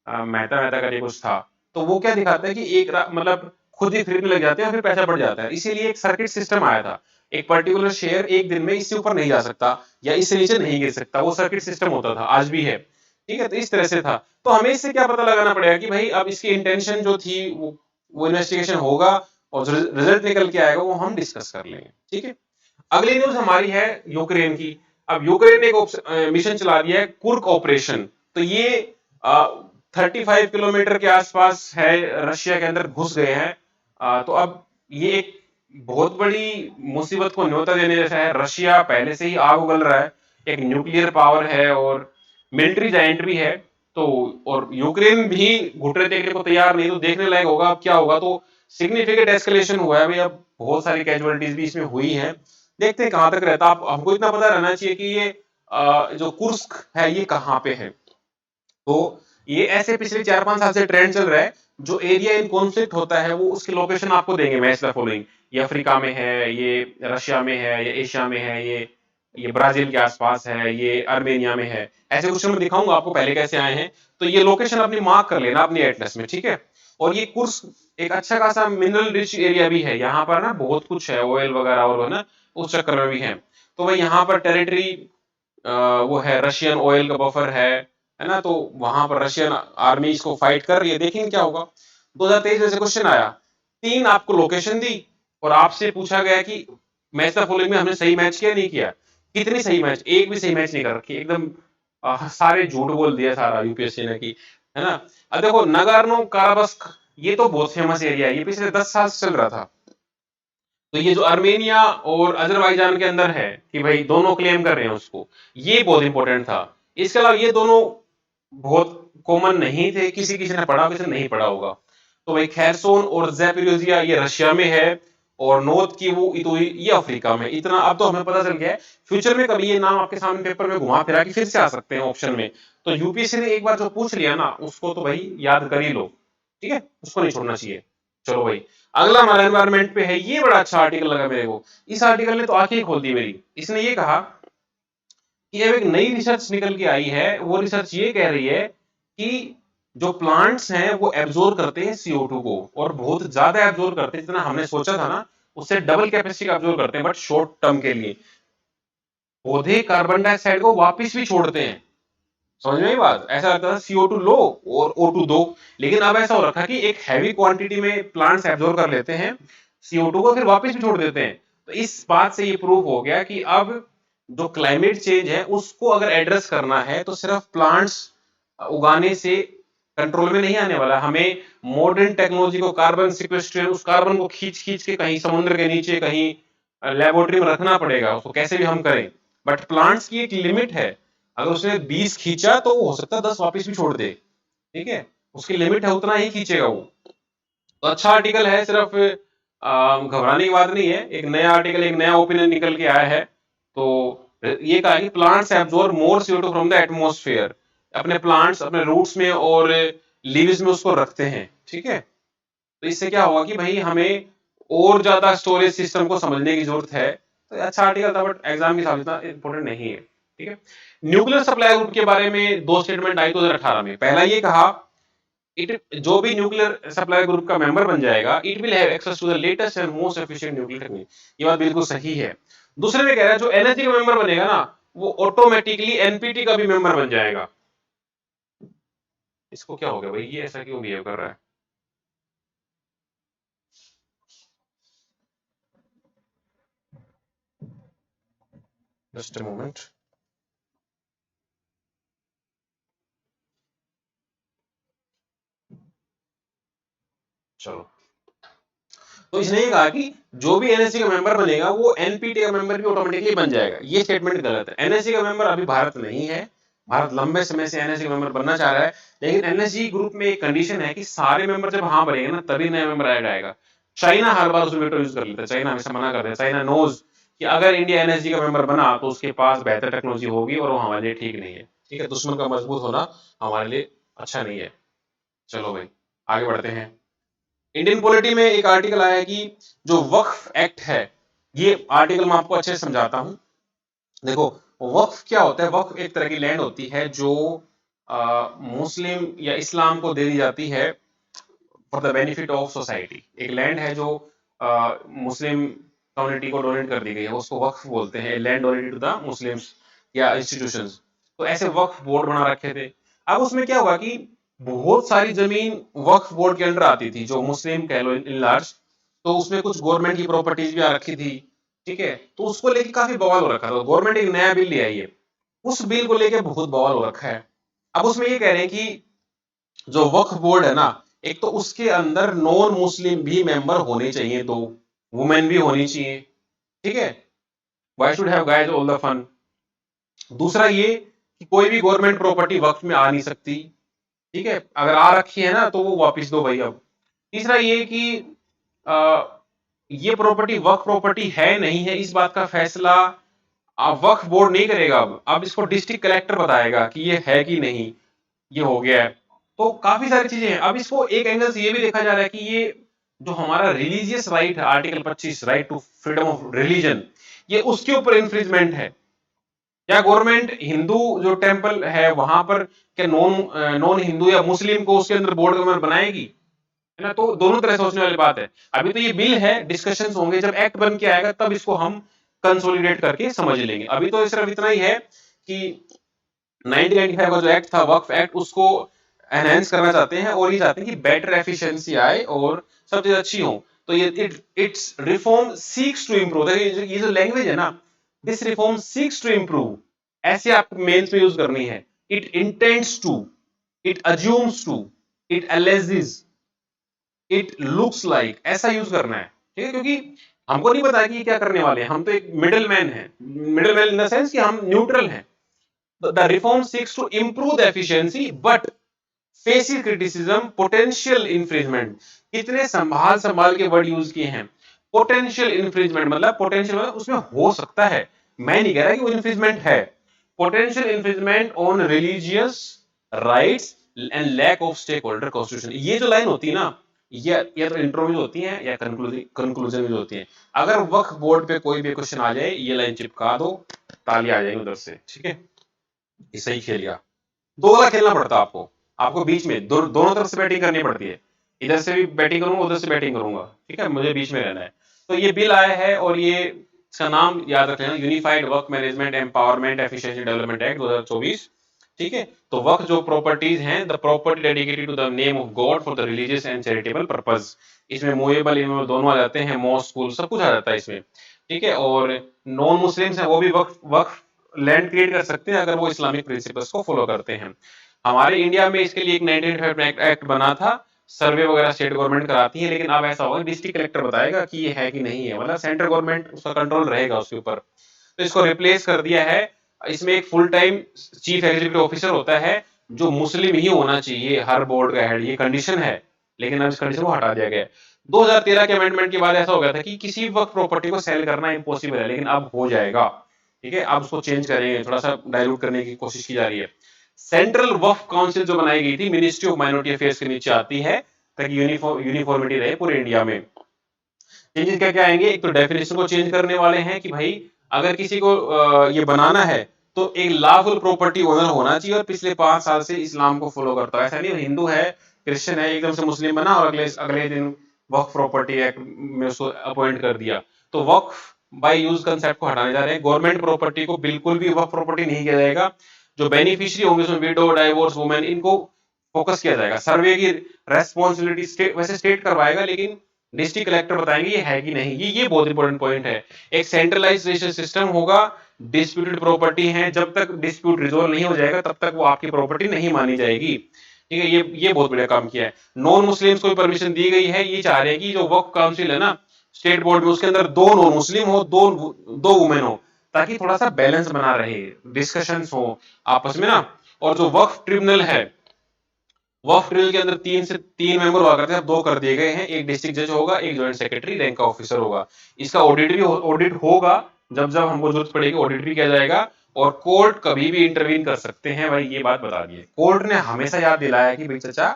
मेहता मेहता करके कुछ था। तो वो क्या दिखाता है कि मतलब खुद ही खरीदने लग जाते हैं और फिर पैसा बढ़ जाता है, इसीलिए एक सर्किट सिस्टम आया था। एक पर्टिकुलर शेयर एक दिन में इससे ऊपर नहीं जा सकता या इससे नीचे नहीं गिर सकता, वो सर्किट सिस्टम होता था, आज भी है। ठीक है, तो इस तरह से था। तो हमें इससे क्या पता लगाना पड़ेगा कि भाई अब इसकी इंटेंशन जो थी वो इन्वेस्टिगेशन होगा और जो रिजल्ट निकल के आएगा वो हम डिस्कस कर लेंगे। ठीक है, अगली न्यूज हमारी है यूक्रेन की। अब यूक्रेन ने एक मिशन चला दिया है, कुर्क ऑपरेशन। तो ये 35 किलोमीटर के आसपास है, रशिया के अंदर घुस गए हैं। तो अब ये एक बहुत बड़ी मुसीबत को न्योता देने जैसा है। रशिया पहले से ही आग उगल रहा है, एक न्यूक्लियर पावर है और मिलिट्री जायंट भी है। तो और यूक्रेन भी घुटने टेकने को तैयार नहीं, तो देखने लायक होगा अब क्या होगा। तो सिग्निफिकेंट एस्केलेशन हुआ है भाई, अब बहुत सारी कैजुअलिटीज भी इसमें हुई हैं। देखते हैं कहां तक रहता। आप हमको इतना पता रहना चाहिए कि ये जो कुर्स्क है ये कहाँ पे है। तो ये ऐसे पिछले 4-5 साल से ट्रेंड चल रहा है, जो एरिया इन कॉन्फ्लिक्ट होता है वो उसकी लोकेशन आपको देंगे मैच द फॉलोइंग। ये अफ्रीका में है, ये रशिया में है, ये एशिया में है, ये ब्राजील के आसपास है, ये अर्मेनिया में है। ऐसे क्वेश्चन में दिखाऊंगा आपको पहले कैसे आए हैं। तो ये लोकेशन अपनी मार्क कर लेना अपनी एटलस में, ठीक है। और ये कुर्स एक अच्छा खासा मिनरल रिच एरिया भी है, यहाँ पर ना बहुत कुछ है, ऑयल वगैरह और है ना, उस चक्कर में भी है। तो भाई यहाँ पर टेरिटरी वो है, रशियन ऑयल का बफर है ना। तो वहां पर रशियन आर्मी इसको फाइट कर रही है, देखेंगे क्या होगा। 2023 में से क्वेश्चन आया, 3 आपको लोकेशन दी और आपसे पूछा गया कि मैच द फॉलोइंग में हमने सही मैच किया नहीं किया। कितनी सही मैच, एक भी सही मैच नहीं कर रखी एकदम। सारे झूठ बोल दिया सारा यूपीएससी ने की, है ना। अब देखो नगार्नो काराबस्क, ये तो बहुत फेमस एरिया है, ये पिछले 10 साल से चल रहा था। तो ये जो अर्मेनिया और अजरबैजान के अंदर है कि भाई दोनों क्लेम कर रहे हैं उसको, ये बहुत इंपॉर्टेंट था। इसके अलावा ये दोनों बहुत कॉमन नहीं थे, किसी किसी ने पढ़ा किसी ने नहीं पढ़ा होगा। तो भाई खैरसोन और ज़ैपोरिज़िया ये रशिया में है और नॉर्थ की वो इतोई ये अफ्रीका में। इतना अब तो हमें पता चल गया है। फ्यूचर में कभी ये नाम आपके सामने पेपर में घुमा फिरा के फिर से आ सकते हैं ऑप्शन में। तो यूपीएससी ने एक बार जो पूछ लिया ना उसको तो भाई याद कर ही लो, ठीक है, उसको नहीं छोड़ना चाहिए। चलो भाई, अगला हमारा एनवायरमेंट पे है। ये बड़ा अच्छा आर्टिकल लगा मेरे को। इस आर्टिकल ने तो आंखें खोल दी मेरी। इसने ये कहा कि अब एक नई रिसर्च निकल के आई है, वो रिसर्च ये कह रही है कि जो प्लांट्स हैं वो एब्जॉर्ब करते हैं CO2 को, और बहुत ज्यादा एब्जॉर्ब करते हैं, जितना हमने सोचा था ना उससे डबल कैपेसिटी का एब्जॉर्ब करते हैं, बट शॉर्ट टर्म के लिए। पौधे कार्बन डाइऑक्साइड को वापस भी छोड़ते हैं। समझ में आई बात? ऐसा लगता था CO2 लो और O2 दो, लेकिन अब ऐसा हो रखा है कि एक हैवी क्वांटिटी में प्लांट्स एब्जॉर्ब कर लेते हैं CO2 को, फिर वापस भी छोड़ देते हैं। तो इस बात से ये प्रूव हो गया कि अब जो क्लाइमेट चेंज है उसको अगर एड्रेस करना है तो सिर्फ प्लांट्स उगाने से कंट्रोल में नहीं आने वाला। हमें मॉडर्न टेक्नोलॉजी को, कार्बन सिक्वेस्ट्रेशन, उस कार्बन को खींच खींच के कहीं समुद्र के नीचे, कहीं लेबोरेटरी में रखना पड़ेगा, उसको कैसे भी हम करें। बट प्लांट्स की एक लिमिट है, अगर उसने 20 खींचा तो वो हो सकता है 10 वापस भी छोड़ दे, ठीक है, उसकी लिमिट है, उतना ही खींचेगा वो। तो अच्छा आर्टिकल है, सिर्फ घबराने की बात नहीं है। एक नया आर्टिकल, एक नया ओपिनियन निकल के आया है। तो ये कहा कि plants absorb more CO2 from the atmosphere. अपने प्लांट्स अपने रूट्स में और लीव्स में उसको रखते हैं, ठीक है। तो इससे क्या होगा कि भाई हमें और ज्यादा स्टोरेज सिस्टम को समझने की जरूरत है। तो अच्छा आर्टिकल था, बट एग्जाम के हिसाब से इतना इंपॉर्टेंट नहीं है, ठीक है। न्यूक्लियर सप्लाई ग्रुप के बारे में 2 स्टेटमेंट आई 2018 में। पहला ये कहा, इट जो भी न्यूक्लियर सप्लाई ग्रुप का मेंबर बन जाएगा, it will have access to the latest and most efficient nuclear technique. ये बात बिल्कुल सही है। दूसरे में कह रहा है जो एनर्जी का मेंबर बनेगा ना वो ऑटोमेटिकली एनपीटी का भी मेंबर बन जाएगा। इसको क्या हो गया भाई, ये ऐसा क्यों बिहेव कर रहा है? Just a moment. चलो, तो इसने ये कहा कि जो भी एनएससी का मेंबर बनेगा वो एनपीटी का मेंबर भी ऑटोमेटिकली बन जाएगा। ये स्टेटमेंट गलत है। एनएससी का मेंबर अभी भारत नहीं है। भारत लंबे समय से एनएससी का मेंबर बनना चाह रहा है, लेकिन एनएसजी ग्रुप में एक कंडीशन है कि सारे मेंबर जब हाँ बनेंगे ना तभी नया मेंबर ऐड आएगा। चाइना हर बार उसमें वेटो यूज कर लेता है, चाइना हमेशा मना कर देता है। चाइना नोज कि अगर इंडिया एनएसजी का मेंबर बना तो उसके पास बेहतर टेक्नोलॉजी होगी और वो हमारे लिए ठीक नहीं है, ठीक है। दुश्मन का मजबूत होना हमारे लिए अच्छा नहीं है। चलो भाई, आगे बढ़ते हैं। इंडियन पॉलिटी में एक आर्टिकल आया है कि जो वक्फ एक्ट है, ये आर्टिकल मैं आपको अच्छे से समझाता हूं। देखो, वक्फ क्या होता है? वक्फ एक तरह की लैंड होती है जो मुस्लिम या इस्लाम को दे दी जाती है for the benefit of society. एक लैंड है जो मुस्लिम कम्युनिटी को डोनेट कर दी गई है, उसको वक्फ बोलते हैं, land donated to the Muslims या इंस्टीट्यूशंस। तो ऐसे वक्फ बोर्ड बना रखे थे। अब उसमें क्या हुआ कि बहुत सारी जमीन वक्फ बोर्ड के अंडर आती थी, जो मुस्लिम कह लो इन लार्ज, तो उसमें कुछ गवर्नमेंट की प्रॉपर्टीज भी आ रखी थी, ठीक है। तो उसको लेके काफी बवाल हो रखा था, गवर्नमेंट एक नया बिल ले आई है, उस बिल को लेके बहुत बवाल हो रखा है। अब उसमें ये कह रहे हैं कि जो वक्फ बोर्ड है ना, एक तो उसके अंदर नॉन मुस्लिम भी मेंबर होने चाहिए, तो वुमेन भी होनी चाहिए, ठीक है। Why should have guys all the fun. दूसरा ये कि कोई भी गवर्नमेंट प्रॉपर्टी वक्फ में आ नहीं सकती, ठीक है, अगर आ रखी है ना तो वो वापस दो भाई। अब तीसरा ये कि आ, ये प्रॉपर्टी वक्फ प्रॉपर्टी है नहीं है, इस बात का फैसला अब वक्फ बोर्ड नहीं करेगा, अब इसको डिस्ट्रिक्ट कलेक्टर बताएगा कि ये है कि नहीं, ये हो गया है। तो काफी सारी चीजें हैं। अब इसको एक एंगल से ये भी देखा जा रहा है कि ये जो हमारा रिलीजियस राइट है, article 25 right to freedom of religion, ये उसके ऊपर इंफ्रिंजमेंट है। क्या गवर्नमेंट हिंदू जो टेम्पल है वहां पर क्या नॉन नॉन हिंदू या मुस्लिम को उसके अंदर बोर्ड मेंबर बनाएगी, है ना। तो दोनों तरह सोचने वाली बात है। अभी तो ये बिल है, डिस्कशंस होंगे, जब एक्ट बन के आएगा तब इसको हम कंसोलिडेट करके समझ लेंगे। अभी तो सिर्फ इतना ही है कि 1995 का जो एक्ट था, वक्फ एक्ट, उसको एनहेंस करना चाहते हैं और ये चाहते हैं कि बेटर एफिशिएंसी आए और सब चीज अच्छी हो। तो ये it's reform seeks to improve, ये जो लैंग्वेज है ना, this reform seeks to improve, ऐसे आप मेंस में यूज करनी है। It intends to, it assumes to, it alleges, it looks like, ऐसा यूज करना है, ठीक है। क्योंकि हमको नहीं पता कि ये क्या करने वाले हैं, हम तो एक मिडिल मैन है, middle man in the sense कि हम न्यूट्रल हैं। The reform seeks to improve the efficiency but faces criticism, potential infringement। कितने संभाल संभाल के वर्ड यूज किए हैं। पोटेंशियल इन्फ्रिंजमेंट मतलब, पोटेंशियल मतलब उसमें हो सकता है, मैं नहीं कह रहा कि वो इन्फ्रिंजमेंट है। Potential infringement on religious rights and lack of stakeholder constitution. ये जो लाइन होती है ना, ये तो इंट्रो में होती है या कंक्लूजन में होती है। अगर वक्फ बोर्ड पे कोई भी क्वेश्चन आ जाए, ये लाइन चिपका दो, ताली आ जाएगी उधर से, ठीक है। ये सही खेल गया। दो वाला खेलना पड़ता है आपको, आपको बीच में दोनों तरफ से बैटिंग करनी पड़ती है। इधर से भी बैटिंग करूंगा, उधर से बैटिंग करूंगा, ठीक है, मुझे बीच में रहना है। तो ये बिल आया है और ये इसका नाम याद रख लेना, unified work management empowerment efficiency development act 2024, ठीक है। तो वक्फ जो प्रॉपर्टीज हैं, the property dedicated to the name of God for the religious and charitable purpose, इसमें मूवेबल इमूवेबल दोनों आ जाते हैं, मॉस्क स्कूल सब कुछ आ जाता है इसमें, ठीक है। और नॉन मुस्लिम्स हैं वो भी वक्फ वक्फ लैंड क्रिएट कर सकते हैं अगर वो इस्लामिक प्रिंसिपल्स को फॉलो करते हैं। हमारे इंडिया में इसके लिए एक 1985 एक्ट बना था, सर्वे वगैरह स्टेट गवर्नमेंट कराती है, लेकिन अब ऐसा होगा डिस्ट्रिक्ट कलेक्टर बताएगा कि ये है कि नहीं है, मतलब सेंट्रल गवर्नमेंट उसका कंट्रोल रहेगा उसके ऊपर। तो इसको रिप्लेस कर दिया है। इसमें एक full time chief executive officer होता है जो मुस्लिम ही होना चाहिए हर बोर्ड का हेड, ये कंडीशन है, लेकिन अब इस कंडीशन को हटा दिया गया है। 2013 के अमेंडमेंट के बाद ऐसा हो गया था कि किसी वक्त प्रॉपर्टी को सेल करना इम्पॉसिबल है, लेकिन अब हो जाएगा, ठीक है। अब उसको चेंज करेंगे, थोड़ा सा डाइल्यूट करने की कोशिश की जा रही है। सेंट्रल वक्फ काउंसिल जो बनाई गई थी, मिनिस्ट्री ऑफ माइनॉरिटी अफेयर्स के नीचे आती है, ताकि यूनिफॉर्मिटी रहे पूरे इंडिया में। चेंजेस क्या क्या आएंगे, एक तो डेफिनेशन को चेंज करने वाले हैं कि भाई अगर किसी को ये बनाना है तो एक लॉफुल प्रॉपर्टी ओनर होना चाहिए और पिछले 5 साल से इस्लाम को फॉलो करता है। ऐसा नहीं हिंदू है, क्रिश्चियन है, एकदम से मुस्लिम बना और अगले अगले दिन वक्फ प्रॉपर्टी एक्ट में उसको अपॉइंट कर दिया। तो वक्फ बाय यूज कंसेप्ट को हटाने जा रहे हैं। गवर्नमेंट प्रॉपर्टी को बिल्कुल भी वक्फ प्रॉपर्टी नहीं किया जाएगा। जो बेनिफिशियरी होंगे उसमें विडो, डाइवोर्स वुमेन, इनको फोकस किया जाएगा। सर्वे की रेस्पॉन्सिबिलिटी स्टेट वैसे स्टेट करवाएगा, लेकिन डिस्ट्रिक्ट कलेक्टर बताएंगे ये है कि नहीं। ये बहुत इंपॉर्टेंट पॉइंट है। एक सेंट्रलाइज्ड रजिस्ट्रेशन सिस्टम होगा, डिस्प्यूटेड प्रॉपर्टी है, जब तक डिस्प्यूट रिजोल्व नहीं हो जाएगा तब तक वो आपकी प्रॉपर्टी नहीं मानी जाएगी, ठीक है। ये बहुत बढ़िया काम किया है। नॉन मुस्लिम्स को भी परमिशन दी गई है। ये चाह रहे हैं कि जो वक्फ काउंसिल है ना स्टेट बोर्ड में, उसके अंदर 2 नॉन मुस्लिम हो, 2 वुमेन हो, ताकि थोड़ा सा बैलेंस बना रहे, डिस्कशंस हो आपस में ना। और जो वक्फ ट्रिब्यूनल है, वक्फ ट्रिब्यूनल के अंदर 3 मेंबर हुआ करते हैं, 2 कर दिए गए हैं। एक डिस्ट्रिक्ट जज होगा, एक जॉइंट सेक्रेटरी रैंक का ऑफिसर होगा। इसका ऑडिट होगा, जब जब हमको जरूरत पड़ेगी ऑडिट भी किया जाएगा। और कोर्ट कभी भी इंटरवीन कर सकते हैं, भाई ये बात बता दिए। कोर्ट ने हमेशा याद दिलाया कि भाई चाचा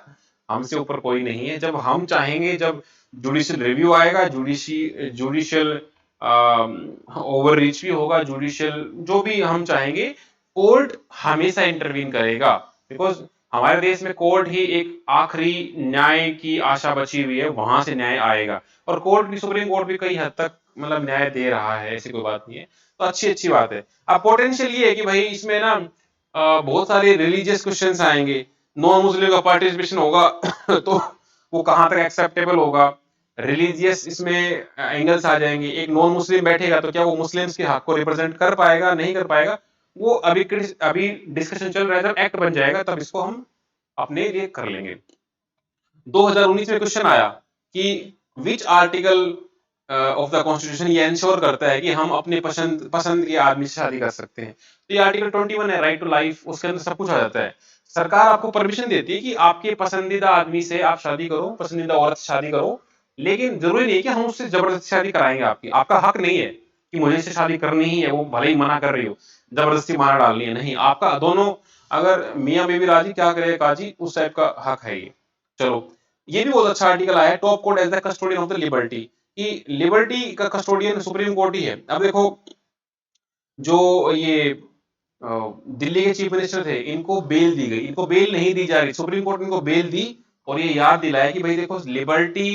हमसे ऊपर कोई नहीं है, जब हम चाहेंगे, जब जुडिशियल रिव्यू आएगा, जुडिशियल ओवर रीच भी होगा, जुडिशियल जो भी हम चाहेंगे, कोर्ट हमेशा इंटरवीन करेगा। बिकॉज हमारे देश में कोर्ट ही एक आखिरी न्याय की आशा बची हुई है, वहां से न्याय आएगा। और कोर्ट भी, सुप्रीम कोर्ट भी कई हद तक मतलब न्याय दे रहा है, ऐसी कोई बात नहीं है, तो अच्छी बात है। अब पोटेंशियल ये है कि भाई इसमें ना बहुत सारे रिलीजियस क्वेश्चंस आएंगे, नॉन मुस्लिम का पार्टिसिपेशन होगा तो वो कहाँ तक एक्सेप्टेबल होगा, रिलीजियस इसमें एंगल्स आ जाएंगे, एक नॉन मुस्लिम बैठेगा तो क्या वो मुस्लिम्स के हक को रिप्रेजेंट कर पाएगा, नहीं कर पाएगा, वो अभी डिस्कशन चल रहा है, जब एक्ट बन जाएगा तब इसको हम अपने लिए कर लेंगे। 2019 में क्वेश्चन आया कि which article of the constitution ये इंश्योर करता है कि हम अपने पसंद पसंद के आदमी से शादी कर सकते हैं। तो ये आर्टिकल 21 है, राइट टू लाइफ, उसके अंदर सब कुछ आ जाता है। सरकार आपको परमिशन देती है कि आपके पसंदीदा आदमी से आप शादी करो, पसंदीदा औरत से शादी करो, लेकिन जरूरी नहीं है कि हम उससे जबरदस्ती शादी कराएंगे। आपकी आपका हक नहीं है कि मुझे इससे शादी करनी ही है, वो भले ही मना कर रही हो, जबरदस्ती माना डालनी है, नहीं, आपका दोनों अगर मियाँ बीवी राजी, क्या करे काजी, उस टाइप का हक है ये। चलो, ये भी बहुत अच्छा आर्टिकल आया है, top court as the custodian of the liberty, कि लिबर्टी का कस्टोडियन सुप्रीम कोर्ट ही है। अब देखो, जो ये दिल्ली के चीफ मिनिस्टर थे, इनको बेल दी गई, इनको बेल नहीं दी जा रही, सुप्रीम कोर्ट ने इनको बेल दी और ये याद दिलाया कि भाई देखो, लिबर्टी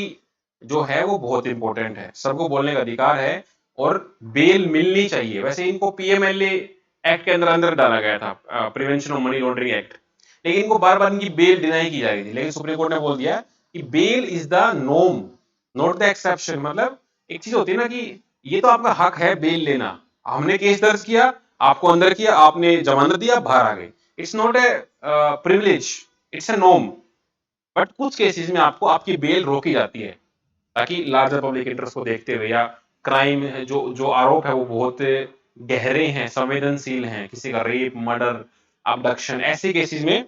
जो है वो बहुत इंपॉर्टेंट है, सबको बोलने का अधिकार है और बेल मिलनी चाहिए। वैसे इनको पीएमएलए एक्ट के अंदर अंदर डाला गया था, prevention of money laundering act, लेकिन इनको बार बार इनकी बेल डिनाई की जा रही थी, लेकिन सुप्रीम कोर्ट ने बोल दिया कि bail is the norm, not the exception. मतलब एक चीज होती है ना कि ये तो आपका हक है बेल लेना, हमने केस दर्ज किया, आपको अंदर किया, आपने जमानत दिया, बाहर आ गए, it's not a privilege, it's a norm. But कुछ केसेस में आपको आपकी बेल रोकी जाती है, ताकि लार्जर पब्लिक इंटरेस्ट को देखते हुए, या क्राइम जो जो आरोप है वो बहुत गहरे हैं, संवेदनशील हैं, किसी का रेप, मर्डर, अबडक्शन, ऐसे केसेस में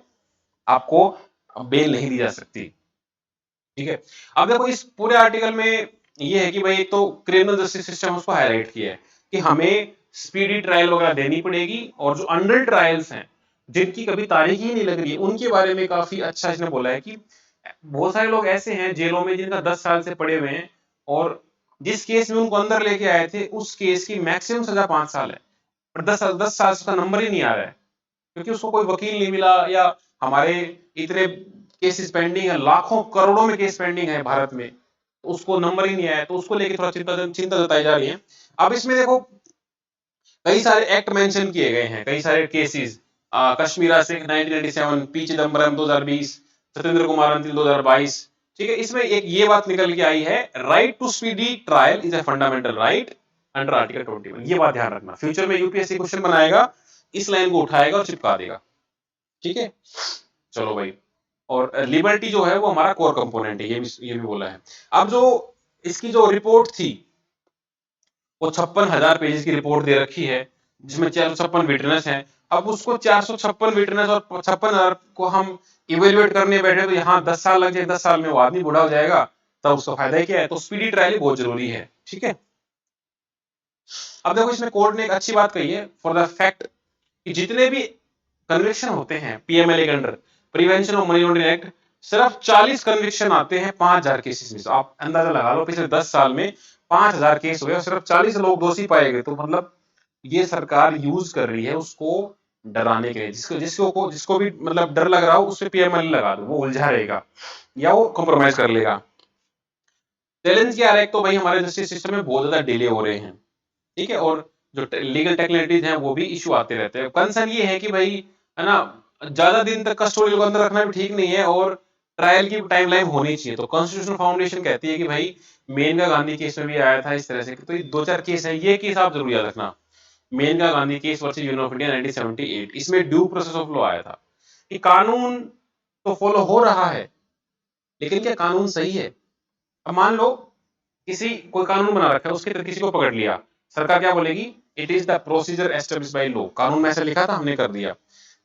आपको बेल नहीं दी जा सकती। ठीक है, अब देखो इस पूरे आर्टिकल में ये है कि भाई एक तो क्रिमिनल जस्टिस सिस्टम उसको हाईलाइट किया है कि हमें स्पीडी ट्रायल वगैरह देनी पड़ेगी, और जो अंडर ट्रायल्स हैं जिनकी कभी तारीख ही नहीं लग रही है, उनके बारे में काफी अच्छा इसने बोला है कि बहुत सारे लोग ऐसे हैं जेलों में जिनका 10 साल से पड़े हुए हैं, और जिस केस में उनको अंदर लेके आए थे उस केस की मैक्सिमम सजा 5 साल है, पर 10 साल से उसका नंबर ही नहीं आ रहा है, क्योंकि उसको कोई वकील नहीं मिला, या हमारे इतने केसेस पेंडिंग है, लाखों करोड़ों में केस पेंडिंग है भारत में, तो उसको नंबर ही नहीं आया, तो उसको लेके थोड़ा चिंता जताई जा रही है। अब इसमें देखो कई सारे एक्ट मेंशन किए गए हैं, कई सारे केसेस, कश्मीरा सिंह 1997, पी चिदम्बरम 2020, सत्येंद्र कुमार अंतिल 2022। ठीक है, इसमें एक ये बात निकल के आई है, right to speedy trial is a fundamental right under article 21। ये बात ध्यान रखना, फ्यूचर में यूपीएससी क्वेश्चन बनाएगा, इस लाइन को उठाएगा और चिपका देगा। ठीक है, चलो भाई, और लिबर्टी जो है वो हमारा कोर कंपोनेंट है, ये भी बोला है। अब जो इसकी जो रिपोर्ट थी वो 56,000 पेजेस की रिपोर्ट दे रखी है, जिसमें 456 विटनेस हैं। अब उसको 456 विटनेस और 56,000 को हम इवेल्युएट करने बैठे तो यहाँ 10 साल लग जाए, 10 साल में वो आदमी बूढ़ा हो जाएगा, तब उसका फायदा ही क्या है? तो स्पीडी ट्रायल बहुत जरूरी है। ठीक है, अब देखो इसमें कोर्ट ने एक अच्छी बात कही है, फॉर द फैक्ट कि जितने भी कन्विक्शन होते हैं पीएमएलए के under, prevention of money laundering act, सिर्फ 40 कन्विक्शन आते हैं 5,000 केसेस में। तो आप अंदाजा लगा लो, पिछले 10 साल में 5,000 केस हुए और सिर्फ 40 लोग दोषी पाए गए। तो मतलब ये सरकार यूज कर रही है उसको डराने के लिए, जिसको भी मतलब डर लग रहा हो उससे पीएमएलए लगा दो, वो उलझा रहेगा या वो कॉम्प्रोमाइज कर लेगा। चैलेंज क्या है? तो भाई हमारे जस्टिस सिस्टम में बहुत ज्यादा डिले हो रहे हैं। ठीक है, और जो लीगल टेक्निकलिटीज हैं वो भी इशू आते रहते हैं। कंसर्न ये है कि भाई, है ना, ज्यादा दिन तक कस्टोडियल को अंदर रखना भी ठीक नहीं है, और ट्रायल की टाइमलाइन होनी चाहिए। तो कॉन्स्टिट्यूशनल फाउंडेशन कहती है कि भाई, मेनका गांधी केस में भी आया था इस तरह से, तो ये 2-4 केस है, ये केस आप जरूर याद रखना। Maneka Gandhi case versus union of India 1978, इसमें ड्यू प्रोसेस ऑफ लॉ आया था कि कानून तो फॉलो हो रहा है, लेकिन क्या कानून सही है? अब मान लो किसी कोई कानून बना रखा है, उसके तहत किसी को पकड़ लिया, सरकार क्या बोलेगी? It is the procedure established by law, कानून में ऐसा लिखा था, हमने कर दिया।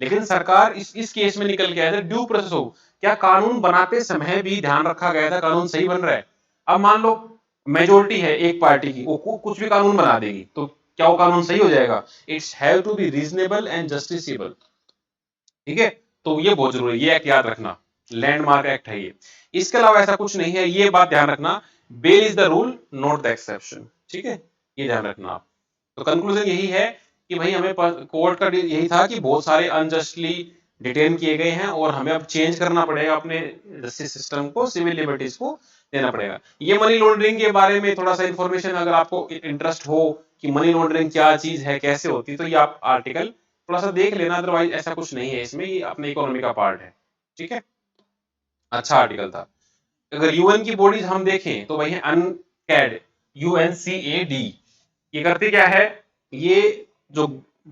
लेकिन सरकार इस केस में निकल के आया था ड्यू प्रोसेस हो, क्या कानून बनाते समय भी ध्यान रखा गया था कानून सही बन रहा है? अब मान लो मेजोरिटी है एक पार्टी की, वो कुछ भी कानून बना देगी, तो क्या वो कानून सही हो जाएगा? It's have to be reasonable and justiciable. ठीक है, तो ये बहुत जरूरी है, ये एक याद रखना, लैंडमार्क एक्ट है ये। इसके अलावा ऐसा कुछ नहीं है, ये बात ध्यान रखना, bail is the rule not the exception. ठीक है, ये ध्यान रखना आप। तो कंक्लूजन यही है कि भाई हमें कोर्ट का यही था कि बहुत सारे अनजस्टली डिटेन किए गए हैं, और हमें अब चेंज करना पड़ेगा अपने जस्टिस सिस्टम को, सिविल लिबर्टीज को, देना पड़ेगा। ये मनी लॉन्ड्रिंग के बारे में थोड़ा सा इंफॉर्मेशन अगर आपको इंटरेस्ट हो कि मनी लॉन्ड्रिंग क्या चीज है, कैसे होती है, तो ये आप आर्टिकल थोड़ा सा देख लेना, अदरवाइज ऐसा कुछ नहीं है इसमें, ये अपने इकोनॉमी का पार्ट है। ठीक है, अच्छा आर्टिकल था। अगर यूएन की बॉडीज हम देखें तो वही है अनकैड, यूएनसीएडी। ये करती क्या है, ये जो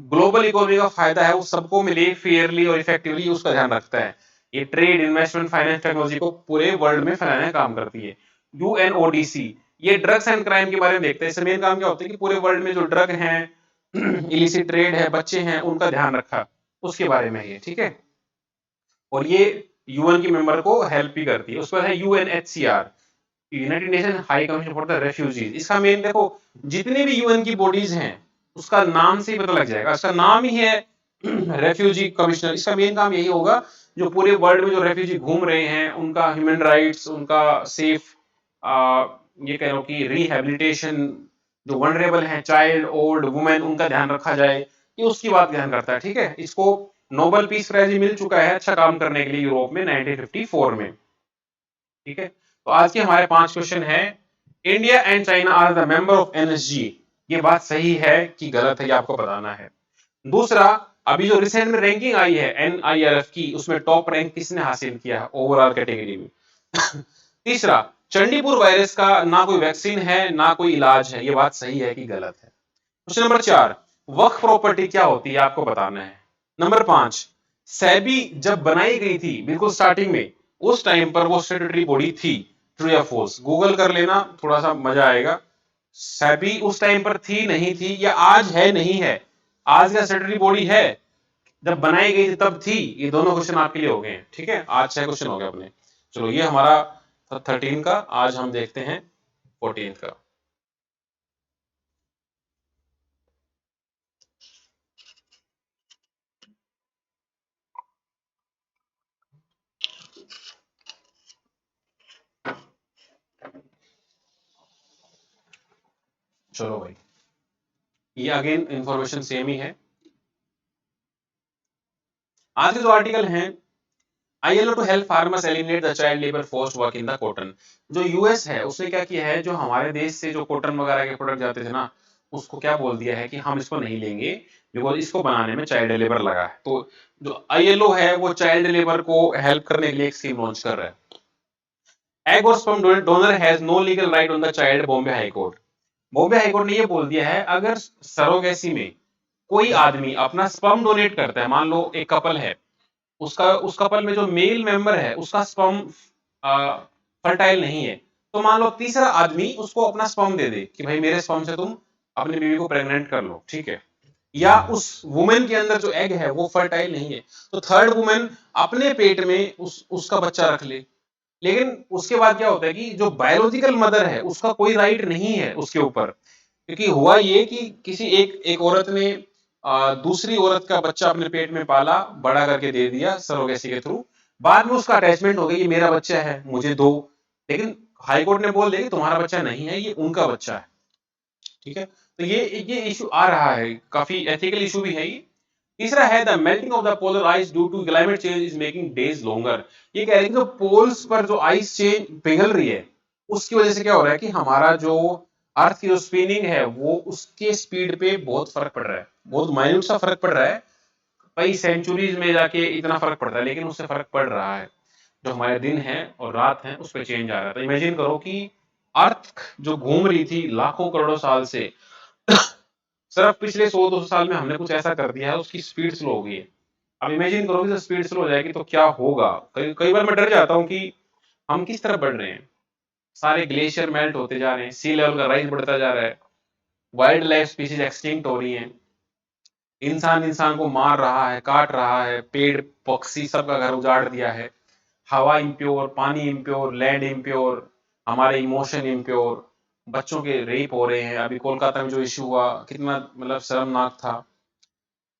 ग्लोबल इकोनॉमी का फायदा है वो सबको मिले फेयरली और इफेक्टिवली, उसका ध्यान रखता है। ये ट्रेड, इन्वेस्टमेंट, फाइनेंस, टेक्नोलॉजी को पूरे वर्ल्ड में फैलाने का काम करती है। यूएनओडीसी ये ड्रग्स एंड क्राइम के बारे में देखते हैं। इससे मेन काम क्या होता है कि पूरे वर्ल्ड में जो ड्रग हैं, इलिसिट ट्रेड है, बच्चे हैं, उनका ध्यान रखा, उसके बारे में ये। ठीक है, और ये यूएन की मेंबर को हेल्प भी करती है। उसके बाद है UNHCR, United nation high commission for the refugees. इसका मेन देखो, जितने भी यूएन की बॉडीज हैं उसका नाम से ही पता लग जाएगा, इसका नाम ही है रेफ्यूजी कमिश्नर। इसका मेन काम यही होगा, जो पूरे वर्ल्ड में जो रेफ्यूजी घूम रहे हैं उनका ह्यूमन राइट्स, उनका सेफ, ये कह लो कि रिहेबिलिटेशन, जो वनरेबल हैं, चाइल्ड, ओल्ड, वुमेन, उनका ध्यान रखा जाए, ये उसकी बात ध्यान करता है। ठीक है, इसको नोबेल पीस प्राइज मिल चुका है अच्छा काम करने के लिए यूरोप में 1954 में। ठीक है, तो आज के हमारे 5 क्वेश्चन है, India and China are the member of NSG, ये बात सही है कि गलत है, ये आपको बताना है। दूसरा, अभी जो रिसेंट में रैंकिंग आई है एनआईआरएफ की, उसमें टॉप रैंक किसने हासिल किया है ओवरऑल कैटेगरी में। तीसरा, चंडीपुर वायरस का ना कोई वैक्सीन है ना कोई इलाज है, ये बात सही है कि गलत है। क्वेश्चन नंबर 4, वक्फ प्रॉपर्टी क्या होती है आपको बताना है। नंबर 5, सेबी जब बनाई गई थी बिल्कुल स्टार्टिंग में, उस टाइम पर वो स्टैट्यूटरी बॉडी थी, ट्रू या फॉल्स, गूगल कर लेना, थोड़ा सा मजा आएगा। सेबी उस टाइम पर थी नहीं थी, या आज है नहीं है, आज का स्टैट्यूटरी बॉडी है, जब बनाई गई थी तब थी, ये दोनों क्वेश्चन आपके लिए हो गए हैं। ठीक है, आज 6 क्वेश्चन हो गए अपने। चलो ये हमारा 13 का, आज हम देखते हैं 14 का। चलो भाई, ये अगेन इंफॉर्मेशन सेम ही है। आज के जो आर्टिकल हैं, ILO to help farmers eliminate the child labour forced work in the cotton. जो यूएस है उसने क्या किया है, जो हमारे देश से जो कॉटन वगैरह के प्रोडक्ट जाते थे ना, उसको क्या बोल दिया है कि हम इसको नहीं लेंगे, बिकॉज इसको बनाने में चाइल्ड लेबर लगा है। तो जो आईएलओ है वो चाइल्ड लेबर को हेल्प करने के लिए एक स्कीम लॉन्च कर रहा है। एग और sperm donor has no legal right on the child, Bombay high court. Bombay high court ने ये बोल दिया है, अगर सरोगेसी में कोई आदमी अपना स्पर्म डोनेट करता है, मान लो एक कपल है, उसका उस कपल में जो मेल मेंबर है उसका स्पर्म फर्टाइल नहीं है, तो मान लो तीसरा आदमी उसको अपना स्पर्म दे दे कि भाई मेरे स्पर्म से तुम अपनी बीवी को प्रेग्नेंट कर लो। ठीक है, या उस वुमेन के अंदर जो एग है वो फर्टाइल नहीं है, तो थर्ड वुमेन अपने पेट में उसका बच्चा रख ले। लेकिन उसके बाद क्या होता है कि जो बायोलॉजिकल मदर है उसका कोई राइट नहीं है उसके ऊपर, क्योंकि हुआ ये कि किसी एक औरत ने दूसरी औरत का बच्चा अपने पेट में पाला, बड़ा करके दे दिया सरोगेसी के थ्रू, बाद में उसका अटैचमेंट हो गया, ये मेरा बच्चा है मुझे दो, लेकिन हाईकोर्ट ने बोल दिया कि तुम्हारा बच्चा नहीं है, ये उनका बच्चा है। ठीक है, तो ये इशू आ रहा है, काफी एथिकल इशू भी है ये। तीसरा है the melting of the polar ice due to climate change is making days longer. ये कह रहे हैं कि जो पोल्स पर जो आइस चेंज पिघल रही है उसकी वजह से क्या हो रहा है कि हमारा जो अर्थ की जो स्पिनिंग है वो उसके स्पीड पे बहुत फर्क पड़ रहा है, बहुत माइन्यूट सा फर्क पड़ रहा है, कई सेंचुरीज में जाके इतना फर्क पड़ता है, लेकिन उससे फर्क पड़ रहा है। जो हमारे दिन है और रात है उस पर चेंज आ रहा है। तो इमेजिन करो कि अर्थ जो घूम रही थी लाखों करोड़ों साल से, सिर्फ पिछले 100-200 साल में हमने कुछ ऐसा कर दिया है, उसकी स्पीड स्लो हो गई है। अब इमेजिन करो कि स्पीड स्लो हो जाएगी तो क्या होगा। कई बार मैं डर जाता हूँ कि हम किस तरफ बढ़ रहे हैं, सारे ग्लेशियर मेल्ट होते जा रहे हैं, सी लेवल का राइज बढ़ता जा रहा है, वाइल्ड लाइफ स्पीसीज एक्सटिंक्ट हो रही हैं, इंसान इंसान को मार रहा है, काट रहा है, पेड़ पक्षी सबका घर उजाड़ दिया है, हवा इम्प्योर, पानी इम्प्योर, लैंड इम्प्योर, हमारे इमोशन इम्प्योर, बच्चों के रेप हो रहे हैं। अभी कोलकाता में जो इश्यू हुआ कितना मतलब शर्मनाक था,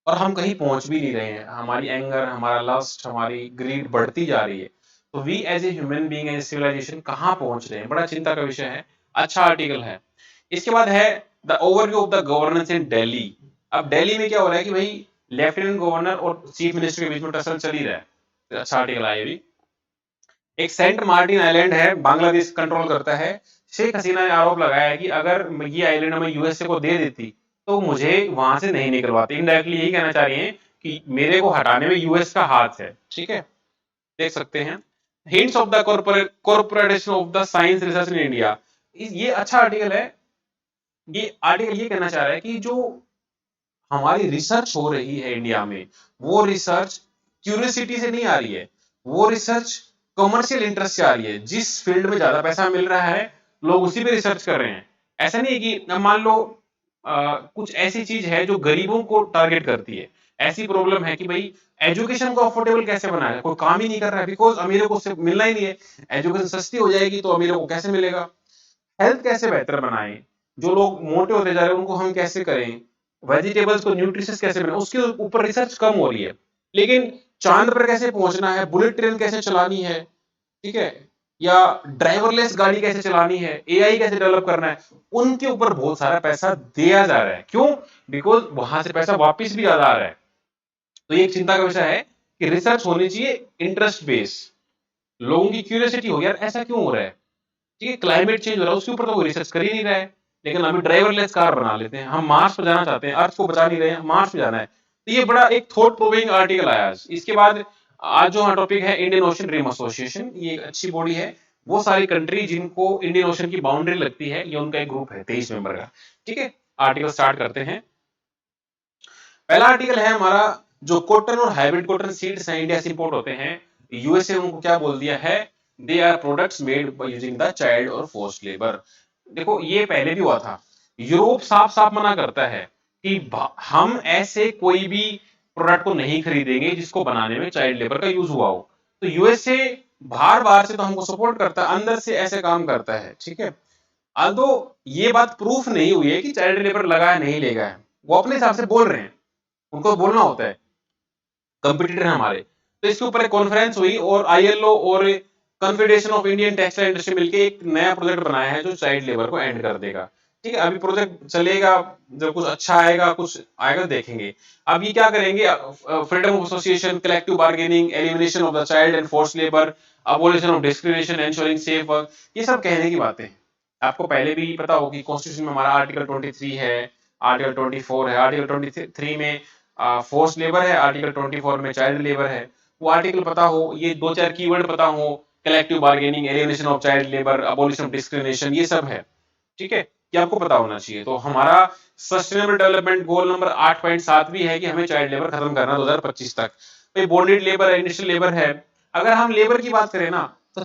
और हम कहीं पहुंच भी नहीं रहे हैं, हमारी एंगर, हमारा लस्ट, हमारी ग्रीड बढ़ती जा रही है। तो we as a human being, as civilisation कहाँ पहुंच रहे हैं, बड़ा चिंता का विषय है। अच्छा आर्टिकल है। इसके बाद है the overview of the governance in Delhi. अब दिल्ली में क्या हो रहा है कि भाई लेफ्टिनेंट गवर्नर और चीफ मिनिस्टर के बीच में टसल चल ही रहा है। तो अच्छा आर्टिकल आया भी। एक सेंट मार्टिन आइलैंड है, बांग्लादेश कंट्रोल करता है। शेख हसीना ने आरोप लगाया है कि अगर ये आइलैंड मैं यूएसए को दे देती तो मुझे वहां से नहीं निकलवाती। इनडायरेक्टली यही कहना चाह रही हैं कि मेरे को हटाने में यूएस का हाथ है। ठीक है, देख सकते हैं। Hints of the corporation of the science research in India, ये अच्छा आर्टिकल है। ये आर्टिकल ये कहना चाह रहा है कि जो हमारी रिसर्च हो रही है इंडिया में, वो रिसर्च क्यूरियोसिटी से नहीं आ रही है, वो रिसर्च कमर्शियल इंटरेस्ट से आ रही है। जिस फील्ड में ज्यादा पैसा मिल रहा है लोग उसी पे रिसर्च कर रहे हैं। ऐसा नहीं है कि अब मान लो कुछ ऐसी चीज है जो गरीबों को टारगेट करती है। ऐसी प्रॉब्लम है कि भाई एजुकेशन को अफोर्डेबल कैसे बनाया, कोई काम ही नहीं कर रहा है बिकॉज अमीरों को उससे मिलना ही नहीं है। एजुकेशन सस्ती हो जाएगी तो अमीरों को कैसे मिलेगा। हेल्थ कैसे बेहतर बनाएं, जो लोग मोटे होते जा रहे हैं उनको हम कैसे करें, वेजिटेबल्स को न्यूट्रिशियस कैसे बनाएं, उसके ऊपर रिसर्च कम हो रही है। लेकिन चांद पर कैसे पहुंचना है, बुलेट ट्रेन कैसे चलानी है, ठीक है, या ड्राइवरलेस गाड़ी कैसे चलानी है, एआई कैसे डेवलप करना है, उनके ऊपर बहुत सारा पैसा दिया जा रहा है। क्यों? बिकॉज वहां से पैसा वापिस भी ज्यादा आ रहा है। तो ये एक चिंता का विषय है कि रिसर्च होनी चाहिए इंटरेस्ट बेस। लोगों की क्यूरियोसिटी हो यार ऐसा क्यों हो रहा है। ठीक है, क्लाइमेट चेंज हो रहा है उसके ऊपर तो कोई रिसर्च कर ही नहीं रहा है। लेकिन अभी ड्राइवरलेस कार बना लेते हैं, हम मार्स पर जाना चाहते हैं, अर्थ को बचा नहीं रहे हैं, मार्स पे जाना है। तो ये बड़ा एक थॉट प्रोविंग आर्टिकल आया आज। इसके बाद आज जो हमारा टॉपिक है इंडियन ओशन ड्रीम एसोसिएशन, ये एक अच्छी बॉडी है। वो सारी कंट्री जिनको इंडियन ओशन की बाउंड्री लगती है, ये उनका एक ग्रुप है 23 मेंबर का। ठीक है, आर्टिकल स्टार्ट करते हैं। पहला आर्टिकल है हमारा, जो कॉटन और हाइब्रिड कॉटन सीड्स हैं इंडिया से इंपोर्ट होते हैं, यूएसए उनको क्या बोल दिया है, they are products made by using the child और फोर्स्ड लेबर। देखो ये पहले भी हुआ था। यूरोप साफ साफ मना करता है कि हम ऐसे कोई भी प्रोडक्ट को नहीं खरीदेंगे जिसको बनाने में चाइल्ड लेबर का यूज हुआ हो। तो यूएसए बाहर बाहर से तो हमको सपोर्ट करता है, अंदर से ऐसे काम करता है। ठीक है, अल्दो ये बात प्रूफ नहीं हुई है कि चाइल्ड लेबर लगा है नहीं लेगा है, वो अपने हिसाब से बोल रहे हैं, उनको बोलना होता है, कंपटीटर है हमारे। तो इसके ऊपर एक कॉन्फ्रेंस हुई और आईएलओ और confederation of Indian textile industry मिलकर एक नया प्रोजेक्ट बनाया है जो चाइल्ड लेबर को एंड कर देगा। ठीक है, अभी प्रोजेक्ट चलेगा, जब कुछ अच्छा आएगा कुछ आएगा देखेंगे। अब ये क्या करेंगे, freedom of association, collective bargaining, elimination of the child and force labour, abolition of discrimination, ensuring safe work, ये सब कहने की बातें हैं। आपको पहले भी पता होगी कॉन्स्टिट्यूशन में हमारा आर्टिकल 23 है, आर्टिकल 24 है, आर्टिकल 23 में फोर्स लेबर है, आर्टिकल 24 में चाइल्ड लेबर है। वो आर्टिकल पता हो, ये दो चार कीवर्ड पता हो, collective bargaining, elimination of child labour, abolition of discrimination, ये सब है। ठीक है, ये आपको पता होना चाहिए। तो हमारा सस्टेनेबल डेवलपमेंट गोल नंबर 8.7 भी है कि हमें चाइल्ड लेबर खत्म करना 2025 तक। तो बॉन्डेड लेबर है, इंडस्ट्रियल लेबर है। अगर हम लेबर की बात करें ना, तो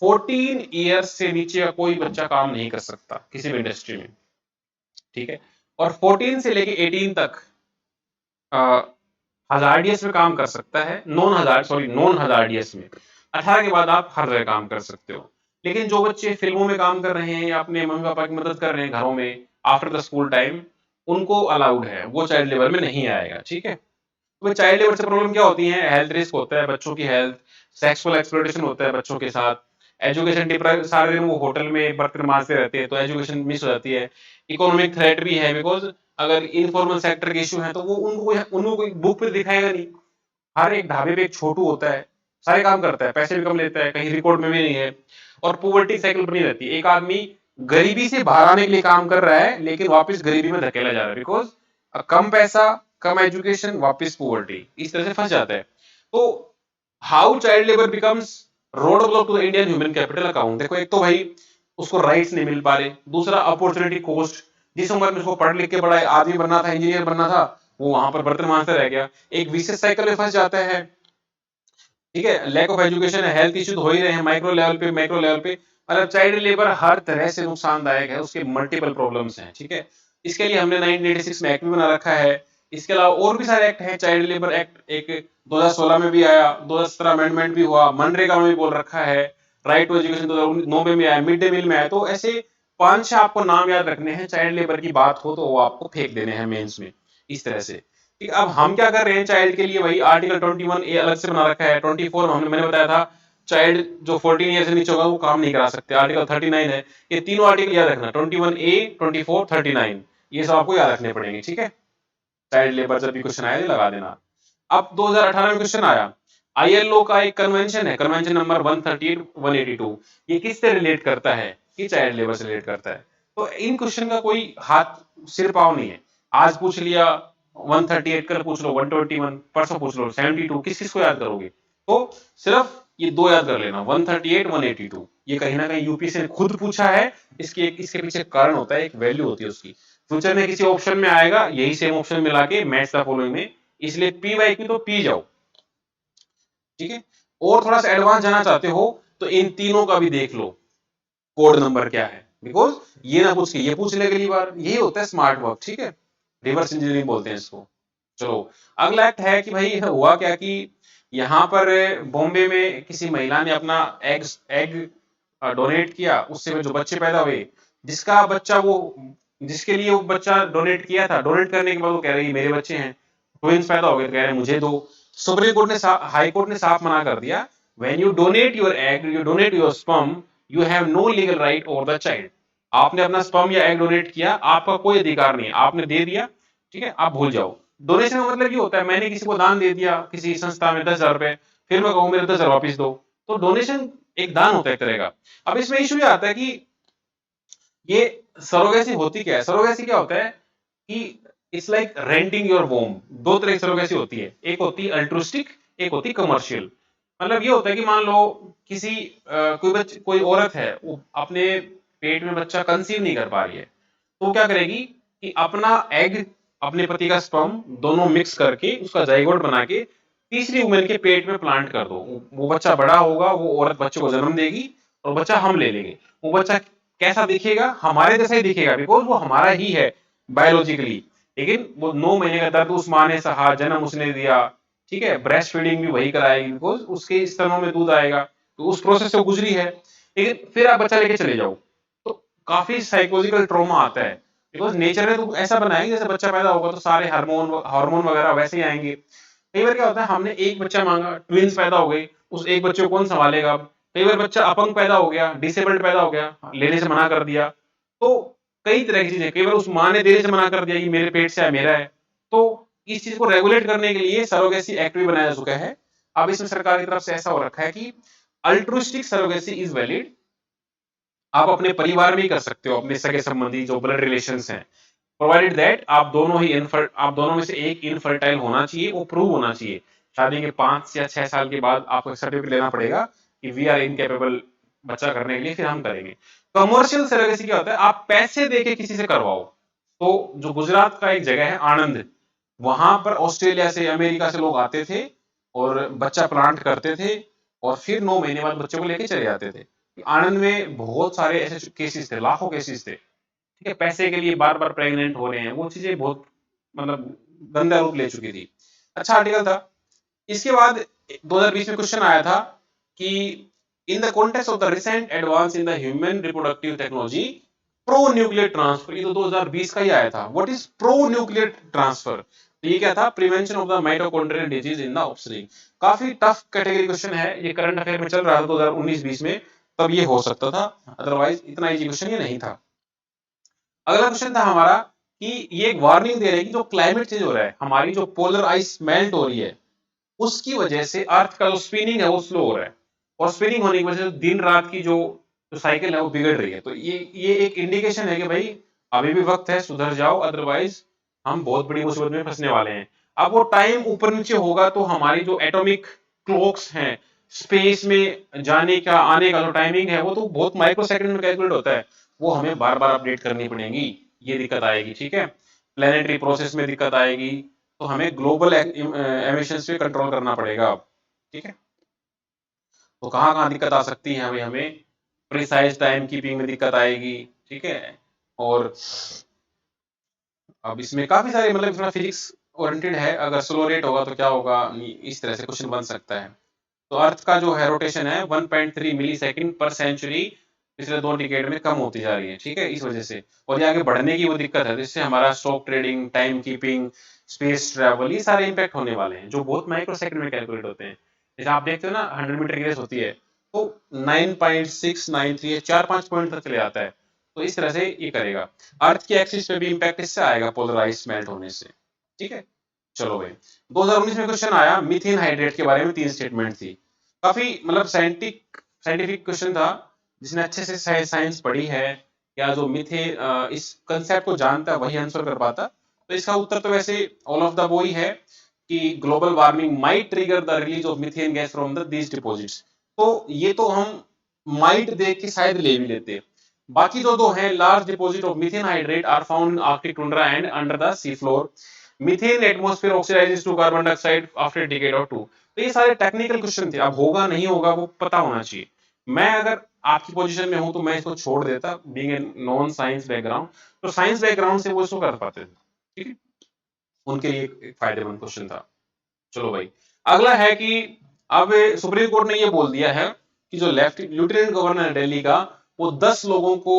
14 ईयर्स से नीचे का कोई बच्चा काम नहीं कर सकता किसी भी इंडस्ट्री में। ठीक है, और 14 से लेके 18 तक हजारडीएस में काम कर सकता है, नॉन हजारडीएस में। 18 के बाद आप हर जगह काम कर सकते हो। लेकिन जो बच्चे फिल्मों में काम कर रहे हैं या अपने मम्मी पापा की मदद कर रहे हैं घरों में आफ्टर द स्कूल टाइम, उनको अलाउड है, वो चाइल्ड लेबर में नहीं आएगा। ठीक है, तो चाइल्ड लेबर से प्रॉब्लम क्या होती है, हेल्थ रिस्क होता है बच्चों की हेल्थ, सेक्सुअल एक्सप्लॉयटेशन होता है बच्चों के साथ, एजुकेशन डिप्राइव, सारे दिन वो होटल में बर्तन मांजते रहते हैं तो एजुकेशन मिस हो जाती है। इकोनॉमिक थ्रेट भी है बिकॉज अगर इनफॉर्मल सेक्टर के इशू है तो वो उनको कोई बुक पे दिखाएगा नहीं। हर एक ढाबे पे एक छोटू होता है, सारे काम करता है, पैसे भी कम लेता है, कहीं रिकॉर्ड में भी नहीं है। और पॉवर्टी साइकिल बनी रहती है, एक आदमी गरीबी से बाहर आने के लिए काम कर रहा है लेकिन वापस गरीबी में धकेला जा रहा है बिकॉज कम पैसा, कम एजुकेशन, वापस पॉवर्टी, इस तरह से फंस जाता है। तो how child labour becomes road block to the Indian human capital account. देखो एक तो भाई उसको राइट्स नहीं मिल पा रहे, दूसरा अपॉर्चुनिटी कॉस्ट, जिस उम्र में उसको पढ़ लिख के बड़ा आदमी बनना था, इंजीनियर बनना था, वो वहां पर बर्तन मांजता रह गया, एक विशेष साइकिल में फंस जाता है। ठीक है, लैक ऑफ एजुकेशन है, हेल्थ इश्यू हो ही रहे हैं माइक्रो लेवल पे, मैक्रो लेवल पे। मतलब चाइल्ड लेबर हर तरह से नुकसानदायक है, उसके मल्टीपल प्रॉब्लम्स हैं। ठीक है, इसके लिए हमने 1986 में एक्ट भी बना रखा है। इसके अलावा और भी सारे एक्ट हैं, चाइल्ड लेबर एक्ट एक 2016 में भी आया, 2017 अमेंडमेंट भी हुआ, मनरेगा में भी बोल रखा है, राइट टू एजुकेशन 2009 में भी आया, मिड डे मील में आया। तो ऐसे 5-6 आपको नाम याद रखने हैं, चाइल्ड लेबर की बात हो तो वो आपको फेंक देने हैं मेंस में, इस तरह से। ठीक है, अब हम क्या कर रहे हैं चाइल्ड के लिए, वही आर्टिकल 21 ए अलग से बना रखा है। 24 मैंने बताया था चाइल्ड जो 14 ईयर से नीचे होगा वो काम नहीं करा सकते, आर्टिकल 39 है। ये तीनों आर्टिकल याद रखना, 21 ए, 24, 39, ये सब आपको याद रखने पड़ेंगे। ठीक है, चाइल्ड लेबर जब भी क्वेश्चन आया लगा देना। अब 2018 में क्वेश्चन आया, आईएलओ का एक कन्वेंशन है, कन्वेंशन नंबर 138 182, ये किससे रिलेट करता है कि चाइल्ड लेबर से रिलेट करता है। तो इन क्वेश्चन का कोई हाथ सिर पाव नहीं है। आज पूछ लिया 138, कल पूछ लो 121, परसों पूछ लो 72, किस किस को याद करोगे। तो सिर्फ ये दो याद कर लेना, 138 182, ये कहीं ना कहीं यूपीएससी ने खुद पूछा है। इसके पीछे कारण होता है, एक वैल्यू होती है उसकी। फ्यूचर में किसी ऑप्शन में आएगा यही सेम ऑप्शन मिला के मैच द फॉलोइंग में, इसलिए पी वाई क्यू तो पी जाओ, ठीक है। और थोड़ा सा एडवांस जाना चाहते हो तो इन तीनों का भी देख लो कोड नंबर क्या है, बिकॉज ये ना पूछ के ये पूछ ले अगली बार, यही होता है स्मार्ट वर्क, ठीक है। रिवर्स इंजीनियरिंग बोलते हैं इसको। चलो अगला एक्ट है कि भाई हुआ क्या कि यहाँ पर बॉम्बे में किसी महिला ने अपना एग एग डोनेट किया, उससे जो बच्चे पैदा हुए, जिसका बच्चा वो जिसके लिए वो बच्चा डोनेट किया था, डोनेट करने के बाद वो कह रही मेरे बच्चे हैं, ट्विंस पैदा हो गए, तो कह रहे मुझे दो। सुप्रीम कोर्ट ने हाई कोर्ट ने साफ मना कर दिया, when you donate your egg, you donate your sperm, you have no legal right over the child. आपने अपना स्पर्म या एग डोनेट किया, आपका कोई अधिकार नहीं है, आपने दे दिया, ठीक है, आप भूल जाओ। डोनेशन का मतलब ये होता है मैंने किसी को दान दे दिया, किसी संस्था में 10,000 रुपए, फिर मैं कहूँ मेरे 10,000 वापिस दो, तो डोनेशन एक दान होता है एक तरह का। अब इसमें इशू ये आता है कि ये सरोगेसी होती क्या है। सरोगेसी क्या होता है कि इट्स लाइक रेंटिंग योर वोम। दो तरह की सरोगेसी होती है, एक होती है अल्ट्रुस्टिक, एक होती है कमर्शियल। मतलब ये होता है कि मान लो किसी कोई औरत है, वो अपने पेट में बच्चा कंसीव नहीं कर पा रही है, तो क्या करेगी कि अपना एग, अपने पति का स्पर्म दोनों मिक्स करके उसका जाइगोट बना के तीसरी वुमेन के पेट में प्लांट कर दो। वो बच्चा बड़ा होगा, वो औरत बच्चे को जन्म देगी और बच्चा हम ले लेंगे। वो बच्चा कैसा दिखेगा, हमारे जैसा ही दिखेगा, बिकॉज वो हमारा ही है बायोलॉजिकली। लेकिन वो 9 महीने का दर्द उस माँ ने सहा, जन्म उसने दिया, ठीक है, ब्रेस्ट फीडिंग भी वही कराएगी, बिकॉज उसके स्तनों में दूध आएगा, तो उस प्रोसेस से गुजरी है। लेकिन फिर आप बच्चा लेके चले जाओ तो काफी साइकोलॉजिकल ट्रॉमा आता है, बिकॉज नेचर ने तो ऐसा बनाया कि जैसे बच्चा पैदा होगा तो सारे हार्मोन हार्मोन वगैरह वैसे ही आएंगे। कई बार क्या होता है, हमने एक बच्चा मांगा, ट्विंस पैदा हो गए, उस एक बच्चे को कौन संभालेगा अब। कई बार बच्चा अपंग पैदा हो गया, डिसेबल्ड पैदा हो गया, लेने से मना कर दिया। तो कई तरह की चीजें, कई बार उस माँ ने देने से मना कर दिया कि मेरे पेट से है, मेरा है। तो इस चीज को रेगुलेट करने के लिए सरोगेसी एक्ट भी बनाया जा चुका है। अब इसमें सरकार की तरफ से ऐसा हो रखा है कि अल्ट्रुइस्टिक सरोगेसी इज वैलिड। आप अपने परिवार में ही कर सकते हो, अपने सगे संबंधी जो ब्लड रिलेशंस हैं, प्रोवाइडेड दैट आप दोनों में से एक इनफर्टाइल होना चाहिए, वो प्रूव होना चाहिए। शादी के 5 या 6 साल के बाद आपको सर्टिफिकेट लेना पड़ेगा कि वी आर इनकेपेबल बच्चा करने के लिए, फिर हम करेंगे। कमर्शियल सरोगेसी क्या होता है, आप पैसे देके किसी से करवाओ। तो जो गुजरात का एक जगह है आनंद, वहां पर ऑस्ट्रेलिया से, अमेरिका से लोग आते थे और बच्चा प्लांट करते थे और फिर 9 महीने बाद बच्चे को लेके चले जाते थे। आनंद में बहुत सारे ऐसे केसेस थे, लाखों केसेस थे, ठीक है, पैसे के लिए बार बार प्रेग्नेंट हो रहे हैं, वो चीजें बहुत मतलब गंदा रूप ले चुकी थी। अच्छा आर्टिकल था। इसके बाद 2020 में क्वेश्चन आया था कि in the context of the recent advance in the human reproductive technology pro nuclear transfer, ये तो 2020 का ही आया था। What is pro nuclear transfer, तो ये क्या था, prevention of the mitochondrial disease in the offspring. काफी टफ कैटेगरी क्वेश्चन है, ये करंट अफेयर में चल रहा था 2019-20 में, तब ये हो सकता था, अदरवाइज इतना इजी क्वेश्चन ये नहीं था। अगला क्वेश्चन था हमारा कि ये एक वार्निंग दे रहे हैं कि जो क्लाइमेट चेंज हो रहा है, हमारी जो पोलर आइस मेल्ट हो रही है, उसकी वजह से अर्थ का जो स्पिनिंग है वो स्लो हो रहा है, और स्पिनिंग होने की वजह से दिन रात की जो साइकिल है वो बिगड़ रही है। तो ये एक इंडिकेशन है कि भाई अभी भी वक्त है, सुधर जाओ, अदरवाइज हम बहुत बड़ी मुसीबत में फंसने वाले हैं। अब वो टाइम ऊपर नीचे होगा तो हमारी जो एटॉमिक क्लॉक्स हैं, स्पेस में जाने का आने का जो टाइमिंग है वो तो बहुत माइक्रो सेकंड में कैलकुलेट होता है, वो हमें बार बार अपडेट करनी पड़ेगी, ये दिक्कत आएगी, ठीक है। प्लेनेटरी प्रोसेस में दिक्कत आएगी, तो हमें ग्लोबल एमिशंस पे कंट्रोल करना पड़ेगा अब, ठीक है। तो कहाँ कहाँ दिक्कत आ सकती है, हमें प्रिसाइज टाइम कीपिंग में दिक्कत आएगी, ठीक है। और अब इसमें काफी सारे मतलब थोड़ा फिजिक्स ओरिएंटेड है, अगर स्लो रेट होगा तो क्या होगा, इस तरह से क्वेश्चन बन सकता है। तो अर्थ का जो है रोटेशन है 1.3 मिली सेकेंड पर सेंचुरी पिछले 2 डिकेड में कम होती जा रही है, ठीक है, इस वजह से। और ये आगे बढ़ने की वो दिक्कत है, जिससे हमारा stock trading, time keeping, space travel, ये सारे इंपैक्ट होने वाले हैं, जो बहुत माइक्रो सेकंड में कैलकुलेट होते हैं। जैसे आप देखते हो ना 100 मीटर की रेस होती है, तो 9.693 4-5 पॉइंट तक चले जाता है। तो इस तरह से ये करेगा। अर्थ की एक्सिस पे भी इंपैक्ट इससे आएगा, पोलराइज मेल्ट होने से, ठीक है। चलो भाई, 2019 में क्वेश्चन आया मीथेन हाइड्रेट के बारे में, 3 स्टेटमेंट थी। काफी मतलब साइंटिफिक क्वेश्चन था, जिसने अच्छे से साइंस पढ़ी है या जो मीथेन इस कंसेप्ट को जानता है वही आंसर कर पाता। तो इसका उत्तर तो वैसे ऑल ऑफ द वो ही है कि global warming might trigger the release of methane gas from the these deposits. तो ये तो हम माइट देख के शायद ले भी लेते। बाकी जो दो हैं, large deposit of methane hydrate are found in Arctic tundra and under the sea floor. Methane atmosphere oxidizes to carbon dioxide after decade or two. तो ये सारे टेक्निकल क्वेश्चन थे, अब होगा नहीं होगा वो पता होना चाहिए। मैं अगर आपकी पोजीशन में हूं तो मैं इसको छोड़ देता, being a non science background. तो साइंस बैकग्राउंड से वो इसको कर पाते थे, ठीक है, उनके लिए एक फायदेमंद क्वेश्चन था। चलो भाई, अगला है कि अब सुप्रीम कोर्ट ने ये बोल दिया है कि जो लेफ्टिनेंट गवर्नर है दिल्ली का, वो 10 लोगों को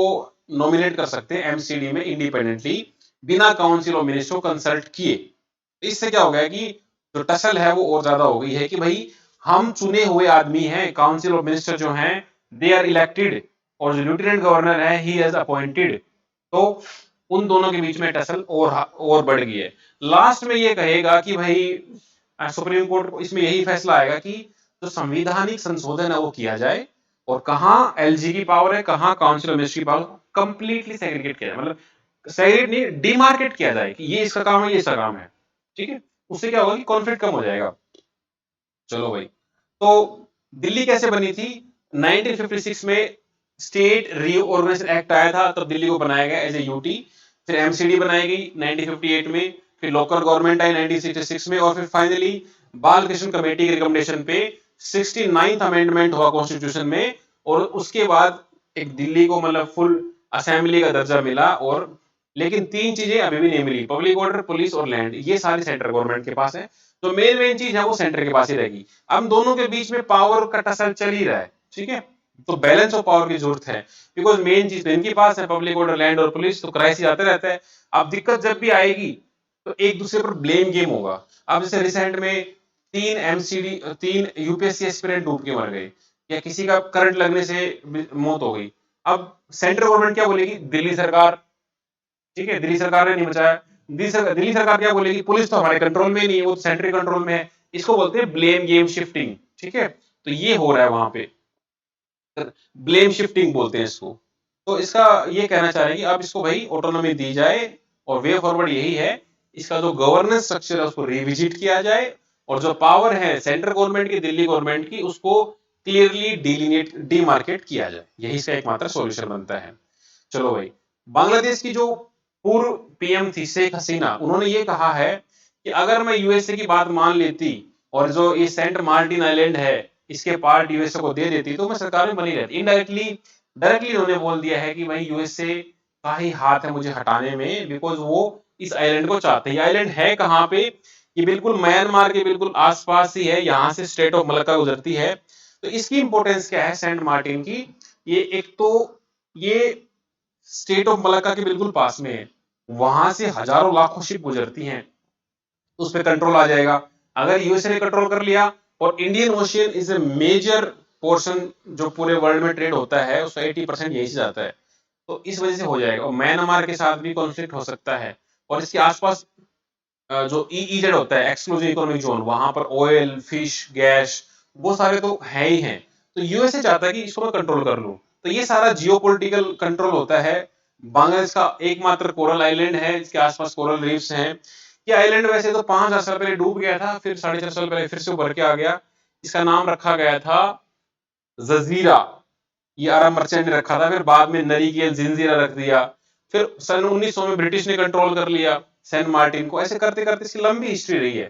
नॉमिनेट कर सकते हैं एमसीडी में इंडिपेंडेंटली, बिना काउंसिल ऑफ मिनिस्टर को कंसल्ट किए। इससे क्या हो गया कि जो टसल है वो और ज्यादा हो गई है कि भाई हम चुने हुए आदमी हैं, काउंसिल ऑफ मिनिस्टर जो हैं दे आर इलेक्टेड, और जो लेफ्टिनेंट गवर्नर है ही इज अपॉइंटेड। तो उन दोनों के बीच में टसल और बढ़ गई है। लास्ट में ये कहेगा कि भाई सुप्रीम कोर्ट को इसमें यही फैसला आएगा कि जो संवैधानिक संशोधन है वो किया जाए, और कहां एलजी की पावर है, कहां काउंसिल ऑफ मिनिस्ट्री की पावर, कंप्लीटली सेग्रीगेट किया जाए, मतलब सेग्रीगेट नहीं, डिमार्केट किया जाए कि ये इसका काम है, ये इसका काम है, ठीक है। उससे क्या होगा कि कॉन्फ्लिक्ट कम हो जाएगा। चलो भाई, तो दिल्ली कैसे बनी थी? 1956 में स्टेट रीऑर्गेनाइजेशन एक्ट आया था, तब दिल्ली को बनाया गया एज ए यूटी। फिर एमसीडी बनाई गई 1958 में, फिर लोकल गवर्नमेंट आई 1966 में, और फिर फाइनली बालकृष्ण कमेटी के रिकमेंडेशन पे 69th अमेंडमेंट हुआ कॉन्स्टिट्यूशन में, और उसके बाद एक दिल्ली को मतलब फुल असेंबली का दर्जा मिला। और लेकिन 3 चीजें अभी भी नहीं मिली, पब्लिक ऑर्डर, पुलिस और लैंड, ये सारी सेंट्रल गवर्नमेंट के पास है। तो मेन मेन चीज है वो सेंटर के पास ही रहेगी। अब दोनों के बीच में पावर का टसल चल ही रहा है, ठीक है, तो बैलेंस ऑफ पावर की जरूरत है, बिकॉज मेन चीज तो इनके पास है, पब्लिक ऑर्डर, लैंड और पुलिस, तो क्राइसिस आते रहता है। अब दिक्कत जब भी आएगी तो एक दूसरे पर ब्लेम गेम होगा। अब जैसे रिसेंट में 3 यूपीएससी एस्पिरेंट डूब के मर गए, या किसी का करंट लगने से मौत हो गई। अब सेंट्रल गवर्नमेंट क्या बोलेगी? दिल्ली सरकार, ठीक है, दिल्ली सरकार ने नहीं बचाया। दिल्ली सरकार क्या बोलेगी? पुलिस तो हमारे कंट्रोल में नहीं है, वो तो सेंट्रल कंट्रोल में है। इसको बोलते हैं ब्लेम गेम शिफ्टिंग, ठीक है। तो ये हो रहा है वहां पे, ब्लेम शिफ्टिंग बोलते हैं इसको। तो इसका ये कहना चाह रहे हैं कि अब इसको भाई ऑटोनॉमी दी जाए, और वे फॉरवर्ड यही है, इसका जो गवर्नेंस स्ट्रक्चर है उसको रिविजिट किया जाए, और जो पावर है सेंट्रल गवर्नमेंट की, दिल्ली गवर्नमेंट की, उसको क्लियरली डिलिनेट डीमार्केट किया जाए। यही इसका एकमात्र सॉल्यूशन बनता है। चलो भाई, बांग्लादेश की जो पूर्व पीएम थी शेख हसीना, उन्होंने ये कहा है कि अगर मैं यूएसए की बात मान लेती, और जो ये सेंट मार्टिन आइलैंड है इसके पार्ट यूएसए को दे देती, तो मैं सरकार में बनी रहती। इनडायरेक्टली डायरेक्टली उन्होंने बोल दिया है कि भाई यूएसए का ही हाथ है मुझे हटाने में, बिकॉज वो इस आइलैंड को चाहते हैं। ये आइलैंड है कहाँ पे? ये बिल्कुल म्यांमार के बिल्कुल आसपास ही है, यहाँ से स्टेट ऑफ मलक्का गुजरती है। तो इसकी इंपॉर्टेंस क्या है सेंट मार्टिन की? ये एक तो ये स्टेट ऑफ मलक्का के बिल्कुल पास में है, वहां से हजारों लाखों शिप गुजरती हैं, तो उस पर कंट्रोल आ जाएगा। अगर यूएसए ने कंट्रोल कर लिया, और Indian Ocean is a major portion, जो पूरे वर्ल्ड में ट्रेड होता है उसका 80% यही से जाता है, तो इस वजह से हो जाएगा। और म्यांमार के साथ भी कॉन्फ्लिक्ट हो सकता है, और इसके आसपास जो ईईजेड होता है, एक्सक्लूसिव इकोनॉमिक जोन, वहां पर ऑयल, फिश, गैस, वो सारे तो है ही हैं। तो यूएसए चाहता है कि इसको मैं कंट्रोल कर लूं। तो ये सारा जियोपॉलिटिकल कंट्रोल होता है। बांग्लादेश का एकमात्र कोरल आइलैंड है, इसके आसपास कोरल रीफ्स हैं। ये आइलैंड वैसे तो 5000 साल पहले डूब गया था, फिर 450 साल पहले फिर से उभर के आ गया। इसका नाम रखा गया था जजीरा, ये अरब मर्चेंट ने रखा था, फिर बाद में नरीकेल जिंजीरा रख दिया। फिर सन 1900 में ब्रिटिश ने कंट्रोल कर लिया सेंट मार्टिन को। ऐसे करते करते इसकी लंबी हिस्ट्री रही है,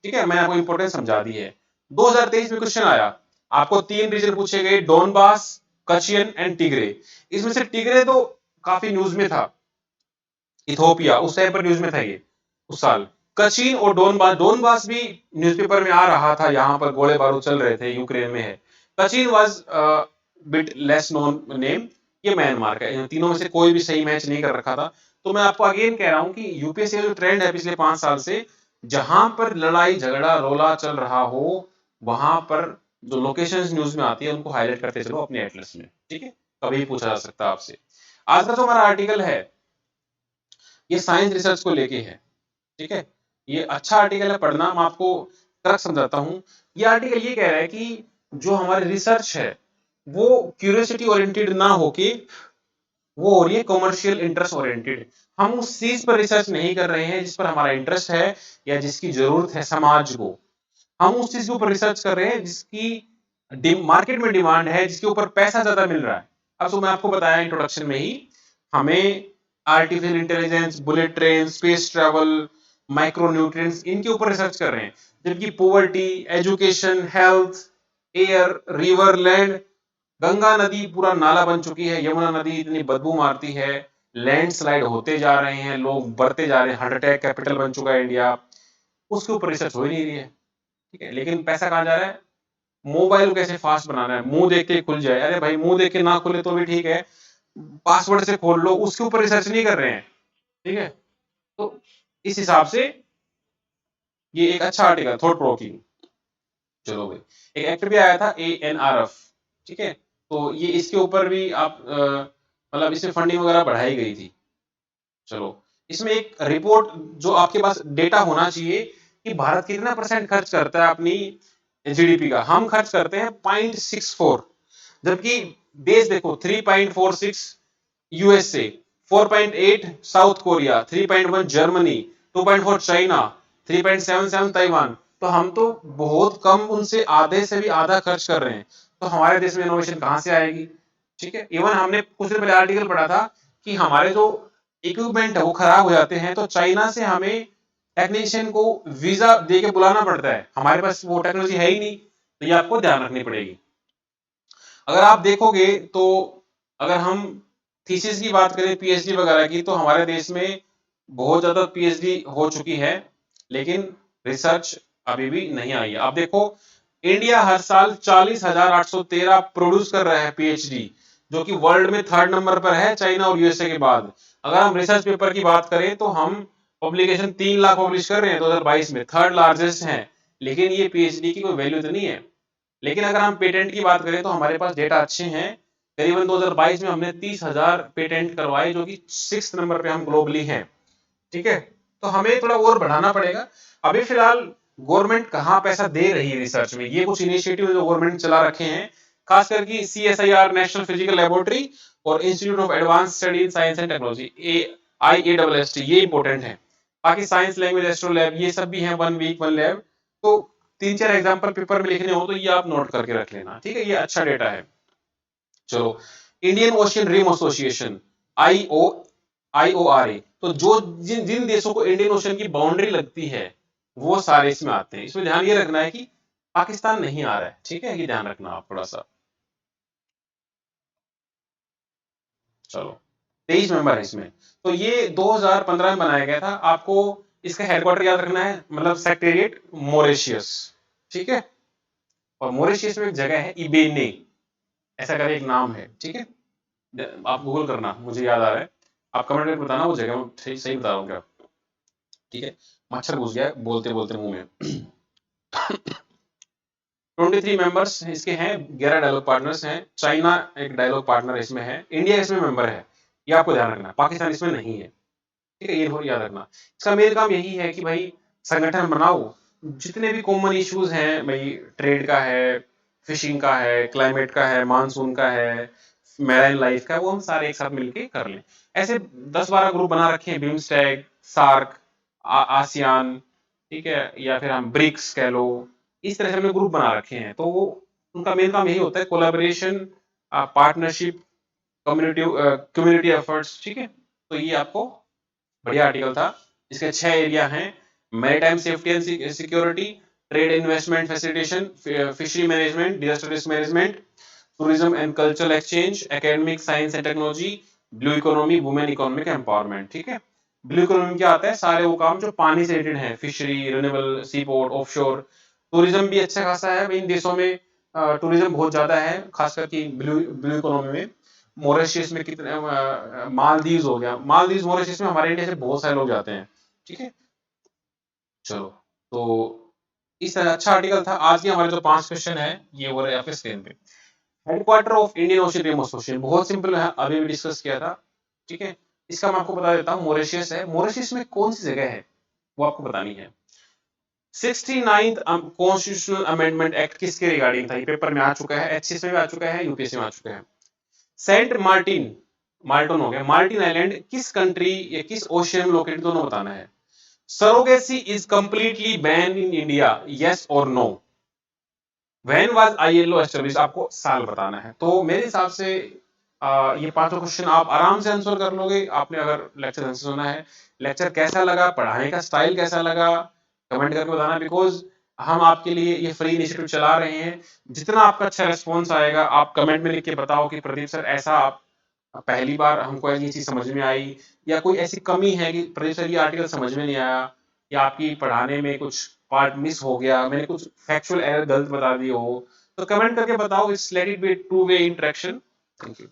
ठीक है, मैंने आपको इंपोर्टेंस समझा दी है। 2023 में क्वेश्चन आया, आपको 3 रीजन पूछे गए, डोनबास, कचियन एंड टिग्रे। इसमें से टिग्रे तो काफी न्यूज में था, इथोपिया उस टाइम पर न्यूज में था ये, उस साल। कचिन और डोनबास भी न्यूज़पेपर में आ रहा था, यहाँ पर गोले बारूद चल रहे थे, यूक्रेन में है। Kochin was bit less known name, ये म्यांमार का है। इन तीनों में से कोई भी सही मैच नहीं कर रखा था। तो मैं आपको अगेन कह रहा हूं कि यूपीएससी का जो ट्रेंड है पिछले 5 साल से, जहां पर लड़ाई झगड़ा रोला चल रहा हो, वहां पर जो लोकेशंस न्यूज में आती है उनको हाईलाइट करते चलो अपने एटलस में, ठीक है, कभी भी पूछा जा सकता है आपसे। आज का जो हमारा आर्टिकल है ये साइंस रिसर्च को लेके है, ठीक है। ये अच्छा आर्टिकल है, पढ़ना। मैं आपको करेक्ट समझाता हूँ। ये आर्टिकल ये कह रहा है कि जो हमारी रिसर्च है वो क्यूरियोसिटी ओरिएंटेड ना होके वो हो रही है कमर्शियल इंटरेस्ट ओरिएंटेड। हम उस चीज पर रिसर्च नहीं कर रहे हैं जिस पर हमारा इंटरेस्ट है या जिसकी जरूरत है समाज को। हम उस चीज के ऊपर रिसर्च कर रहे हैं जिसकी मार्केट में डिमांड है, जिसके ऊपर पैसा ज्यादा मिल रहा है। अब तो मैं आपको बताया इंट्रोडक्शन में ही, हमें artificial intelligence, bullet train, space travel, micro nutrients, इनके ऊपर रिसर्च कर रहे हैं। जबकि poverty, education, health, air, river, land, Ganga नदी पूरा नाला बन चुकी है, यमुना नदी इतनी बदबू मारती है, लैंडस्लाइड होते जा रहे हैं, लोग बढ़ते जा रहे हैं, हार्ट अटैक कैपिटल बन चुका है इंडिया, उसके ऊपर रिसर्च हो ही नहीं रही है। ठीक है, लेकिन पैसा कहाँ जा रहा है? मोबाइल कैसे फास्ट बनाना है, मुंह देख के खुल जाए। अरे भाई, मुंह देख के ना खुले तो भी ठीक है, पासवर्ड से खोल लो, उसके ऊपर रिसर्च नहीं कर रहे हैं। ठीक है, तो इस हिसाब से ये एक अच्छा आर्टिकल, थॉट प्रोवोकिंग। चलो भाई, एक एक्ट भी आया था ANRF। ठीक है, तो ये इसके ऊपर भी आप मतलब इसमें फंडिंग वगैरह बढ़ाई गई थी। चलो, इसमें एक रिपोर्ट, जो आपके पास डेटा होना चाहिए कि भारत कितना परसेंट खर्च करता है अपनी GDP का। हम खर्च करते हैं 0.64, जबकि देश देखो 3.46 USA, 4.8 south Korea, 3.1 Germany, 2.4 China, 3.77 Taiwan. तो हम तो बहुत कम, उनसे आधे से भी आधा खर्च कर रहे हैं। तो हमारे देश में इनोवेशन कहां से आएगी? ठीक है, इवन हमने कुछ दिन पहले आर्टिकल पढ़ा था कि हमारे जो इक्विपमेंट है वो खराब हो जाते हैं तो चाइना से हमें टेक्नीशियन को वीजा दे के बुलाना पड़ता है। हमारे पास वो टेक्नोलॉजी है ही नहीं, तो ये आपको ध्यान रखनी पड़ेगी। अगर आप देखोगे तो अगर हम थीसिस की बात करें, PhD वगैरह की, तो हमारे देश में बहुत ज्यादा PhD हो चुकी है, लेकिन रिसर्च अभी भी नहीं आई है। आप देखो, इंडिया हर साल 40,813 प्रोड्यूस कर रहा है PhD, जो कि वर्ल्ड में थर्ड नंबर पर है, चाइना और USA के बाद। अगर हम रिसर्च पेपर की बात करें तो हम पब्लिकेशन 3 लाख पब्लिश कर रहे हैं 2022 में, थर्ड लार्जेस्ट है। लेकिन ये PhD की कोई वैल्यू तो नहीं है। लेकिन अगर हम पेटेंट की बात करें तो हमारे पास डेटा अच्छे हैं। करीबन 2022 में हमने 30,000 पेटेंट करवाए, जो कि 6th नंबर पे हम ग्लोबली हैं। ठीक है, तो हमें थोड़ा और बढ़ाना पड़ेगा। अभी फिलहाल गवर्नमेंट कहाँ पैसा दे रही है रिसर्च में, ये कुछ इनिशिएटिव जो गवर्नमेंट चला रखे हैं, खास करके CSIR, नेशनल फिजिकल लेबोरेटरी, और institute of advance study in science and technology, IASST, ये इंपॉर्टेंट है। बाकी साइंस, लैंग्वेज, एस्ट्रो लैब, ये सब भी है, 1 वीक 1 लैब। तो 3-4 एग्जाम्पल पेपर में लिखने हो तो ये आप नोट करके रख लेना। ठीक है, ये अच्छा डेटा है। चलो, Indian ocean rim association, IORA, तो जो जिन जिन देशों को इंडियन ओशन की बाउंड्री लगती है वो सारे इसमें आते हैं। इसमें ध्यान ये रखना है कि पाकिस्तान नहीं आ रहा है। ठीक है, ये ध्यान रखना आप थोड़ा सा। चलो, 23 मेंबर है इसमें। तो ये 2015 में बनाया गया था। आपको इसका हेडक्वार्टर याद रखना है, मतलब सेक्रेटेरिएट मॉरिशियस। ठीक है, और मॉरिशियस में एक जगह है इबेने, ऐसा करके एक नाम है। ठीक है, आप गूगल करना, मुझे याद आ रहा है। आप कमेंट करके बताना वो जगह, मैं सही सही बता रहा हूँ क्या। ठीक है, मच्छर घुस गया बोलते बोलते मुंह में। 23 मेंबर्स इसके हैं, 11 डायलॉग पार्टनर्स हैं। चाइना एक डायलॉग पार्टनर इसमें है, इंडिया इसमें मेंबर है, ये आपको ध्यान रखना है। पाकिस्तान इसमें नहीं है। ठीक है, ये याद रखना। इसका मेन काम यही है कि भाई संगठन बनाओ, जितने भी कॉमन इश्यूज हैं भाई, ट्रेड का है, फिशिंग का है, क्लाइमेट का है, मानसून का है, मैराइन लाइफ का है, वो हम सारे एक साथ मिलके कर लें। ऐसे 10-12 ग्रुप बना रखे हैं, बिम्स्टेक, सार्क, आसियान, ठीक है, या फिर हम ब्रिक्स कह लो। इस तरह से हमने ग्रुप बना रखे हैं। तो वो उनका मेन काम यही होता है, collaboration, partnership, community community efforts. ठीक है, तो ये आपको बढ़िया आर्टिकल था। इसके 6 एरिया हैं, maritime safety and security, trade investment facilitation, fishery management, disaster risk management, tourism and cultural exchange, academic, science and technology, blue economy, women economic empowerment. ठीक है, ब्लू इकोनॉमी क्या आता है? सारे वो काम जो पानी से रिलेटेड है, फिशरी, रिन्यूएबल, सी पोर्ट, ऑफशोर। टूरिज्म भी अच्छा खासा है इन देशों में, टूरिज्म बहुत ज्यादा है, खास करके ब्लू ब्लू इकोनॉमी में। मॉरिशस में कितने, मालदीव हो गया, मालदीव मॉरिशस में हमारे इंडिया से बहुत सारे लोग जाते हैं। ठीक है, चलो, तो इस तरह अच्छा आर्टिकल था। आज के हमारे जो 5 क्वेश्चन है ये हो रहे हैं आपके स्क्रीन पे। Headquarter of Indian ocean rim association बहुत सिंपल है, अभी भी डिस्कस किया था। ठीक है, इसका मैं आपको बता देता हूँ, मॉरिशस है। मॉरिशस में कौन सी जगह है? वो आपको बतानी है। 69th कॉन्स्टिट्यूशनल अमेंडमेंट एक्ट किसके रिगार्डिंग था? ये पेपर में आ चुका है, एचसीएस में भी आ चुका है, यूपीएससी में आ चुका है। सेंट मार्टिन, माल्टन हो गया, मार्टिन आइलैंड किस कंट्री या किस ओशियन में लोकेटेड, दोनों बताना है। Surrogacy is completely ban in India, yes और no. When was ILO establish, आपको साल बताना है। तो मेरे हिसाब से ये पांचों क्वेश्चन आप आराम से आंसर कर लोगे, आपने अगर लेक्चर आंसर सुना है। लेक्चर कैसा लगा, पढ़ाने का स्टाइल कैसा लगा, कमेंट करके बताना, बिकॉज हम आपके लिए ये फ्री इनिशिएटिव चला रहे हैं। जितना आपका अच्छा रिस्पॉन्स आएगा, आप कमेंट में लिख के बताओ कि प्रदीप सर ऐसा आप पहली बार हमको ये चीज समझ में आई, या कोई ऐसी कमी है कि प्रदीप सर ये आर्टिकल समझ में नहीं आया, या आपकी पढ़ाने में कुछ पार्ट मिस हो गया, मैंने कुछ फैक्चुअल एरर गलत बता दी हो, तो कमेंट करके बताओ। It's let it be two way interaction. Thank you.